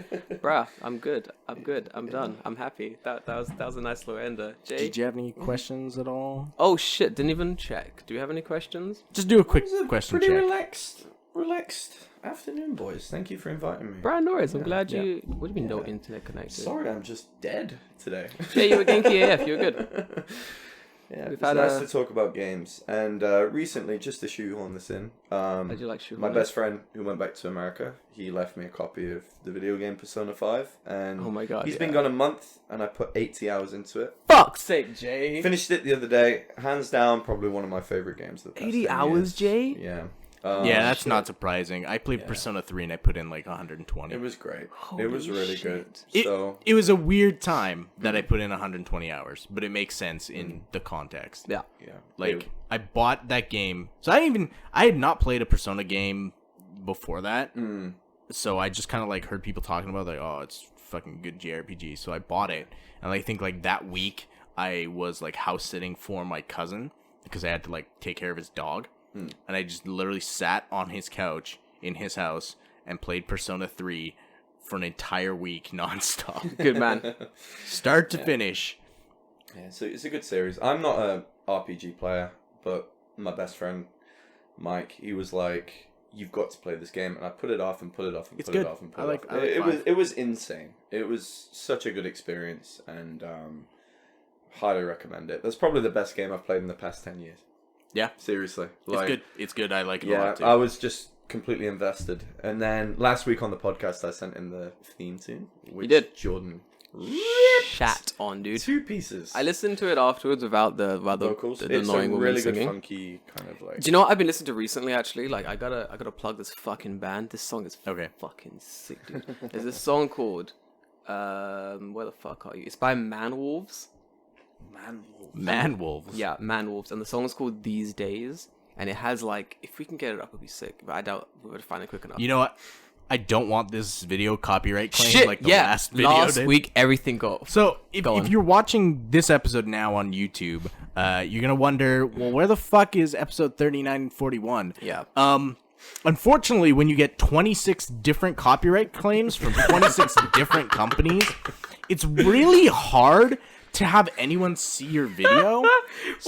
bruh. I'm good. I'm done. I'm happy. That was a nice little ender. Jay. Did you have any questions at all? Oh shit! Didn't even check. Do we have any questions? Just do a quick It was a question pretty check. relaxed afternoon, boys. Thank you for inviting me. Bruh, no worries. I'm glad yeah. you. What do you mean no Yeah. internet connected? Sorry, I'm just dead today. Jay, you were Genki AF. You were good. Yeah, We've it's had nice a- to talk about games. And recently, just to shoehorn this in, How'd you like shoehorn my it? best friend who went back to America, he left me a copy of the video game Persona 5. And Oh my God, he's yeah. been gone a month, and I put 80 hours into it. Fuck's sake, Jay. Finished it the other day. Hands down, probably one of my favorite games of the past 80 10 hours, years. Jay? Yeah. Yeah, that's shit. not surprising. I played Persona 3 and I put in like 120. It was great. Holy it was really good. shit. So It was a weird time that I put in 120 hours, but it makes sense in the context. Yeah. yeah, Like I bought that game, so I had not played a Persona game before that. So I just kind of like heard people talking about like, oh, it's fucking good JRPG. So I bought it, and I think like that week I was like house sitting for my cousin because I had to like take care of his dog, and I just literally sat on his couch in his house and played Persona 3 for an entire week nonstop, Good man. start to finish. Yeah, so it's a good series. I'm not a RPG player, but my best friend Mike, he was like, "You've got to play this game," and I put it off and put it off and It's put good. it off and put I it like- off. I like It was 5. it was insane. It was such a good experience, and highly recommend it. That's probably the best game I've played in the past 10 years. Yeah, Seriously, it's good. It's good. I like it a Yeah, lot too. I was just completely invested. And then last week on the podcast, I sent in the theme tune, which did. Jordan Shat on, dude. 2 pieces. I listened to it afterwards without the vocals. the It's a annoying woman really good, singing. funky kind of like. Do you know what I've been listening to recently? Actually, like I gotta plug this fucking band. This song is Okay. fucking sick, dude. There's this song called where the fuck are you? It's by Manwolves. Man wolves. Yeah, Manwolves, and the song is called These Days. And it has like, if we can get it up, it'll be sick. But I doubt we would find it quick enough. You know what? I don't want this video copyright claim Shit, like the yeah. last video Last did. week, everything got. So Go on. if you're watching this episode now on YouTube, you're gonna wonder, well, where the fuck is episode 39 and 41? Yeah. Unfortunately, when you get 26 different copyright claims from 26 different companies, it's really hard to have anyone see your video.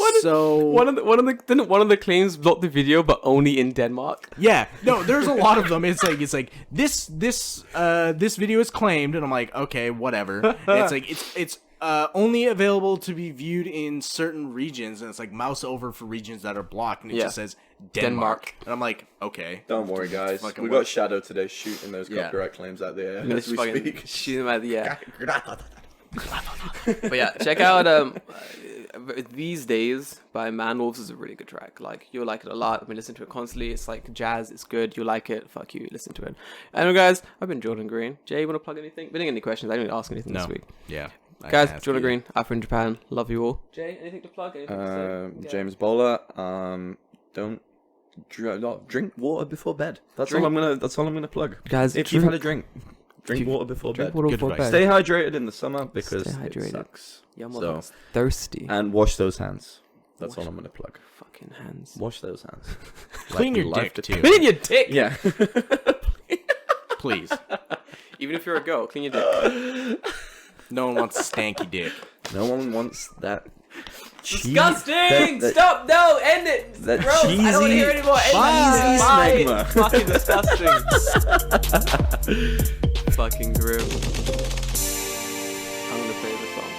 One of the claims blocked the video, but only in Denmark. Yeah, no, there's a lot of them. It's like this video is claimed, and I'm like, okay, whatever. And it's like it's only available to be viewed in certain regions, and it's like mouse over for regions that are blocked, and it Yeah. just says Denmark. And I'm like, okay. Don't worry, guys. fucking We work. got Shadow today shooting those Yeah. copyright claims out there Let's as we fucking speak. shoot them out the air. But yeah, check out These Days by Manwolves is a really good track. Like, you'll like it a lot. I've been listening to it constantly. It's like jazz. It's good. You like it. Fuck you. Listen to it. Anyway, guys, I've been Jordan Green. Jay, you want to plug anything? We didn't get any questions. I didn't even ask anything No. this week. Yeah. I Guys, asked Jordan you. Green, Afro in Japan. Love you all. Jay, anything to plug? Anything to say? James Bowler, don't drink water before bed. That's Drink- all I'm gonna plug. Guys, if you've had a drink water before Drink bed. water Good before advice. bed. Stay hydrated in the summer because Stay hydrated. it sucks. Yeah, So- motherfuckers. Thirsty. And wash those hands. That's Wash- all I'm gonna plug. Fucking hands. Wash those hands. Clean your life dick, to- too. Clean your dick! Yeah. Please. Even if you're a girl, clean your dick. No one wants stanky dick. No one wants that. Disgusting! Stop! No! End it! It's that gross! I don't want to hear cheesy- anymore! End cheesy it! smegma. Fucking disgusting. Fucking grim. I'm gonna play the song.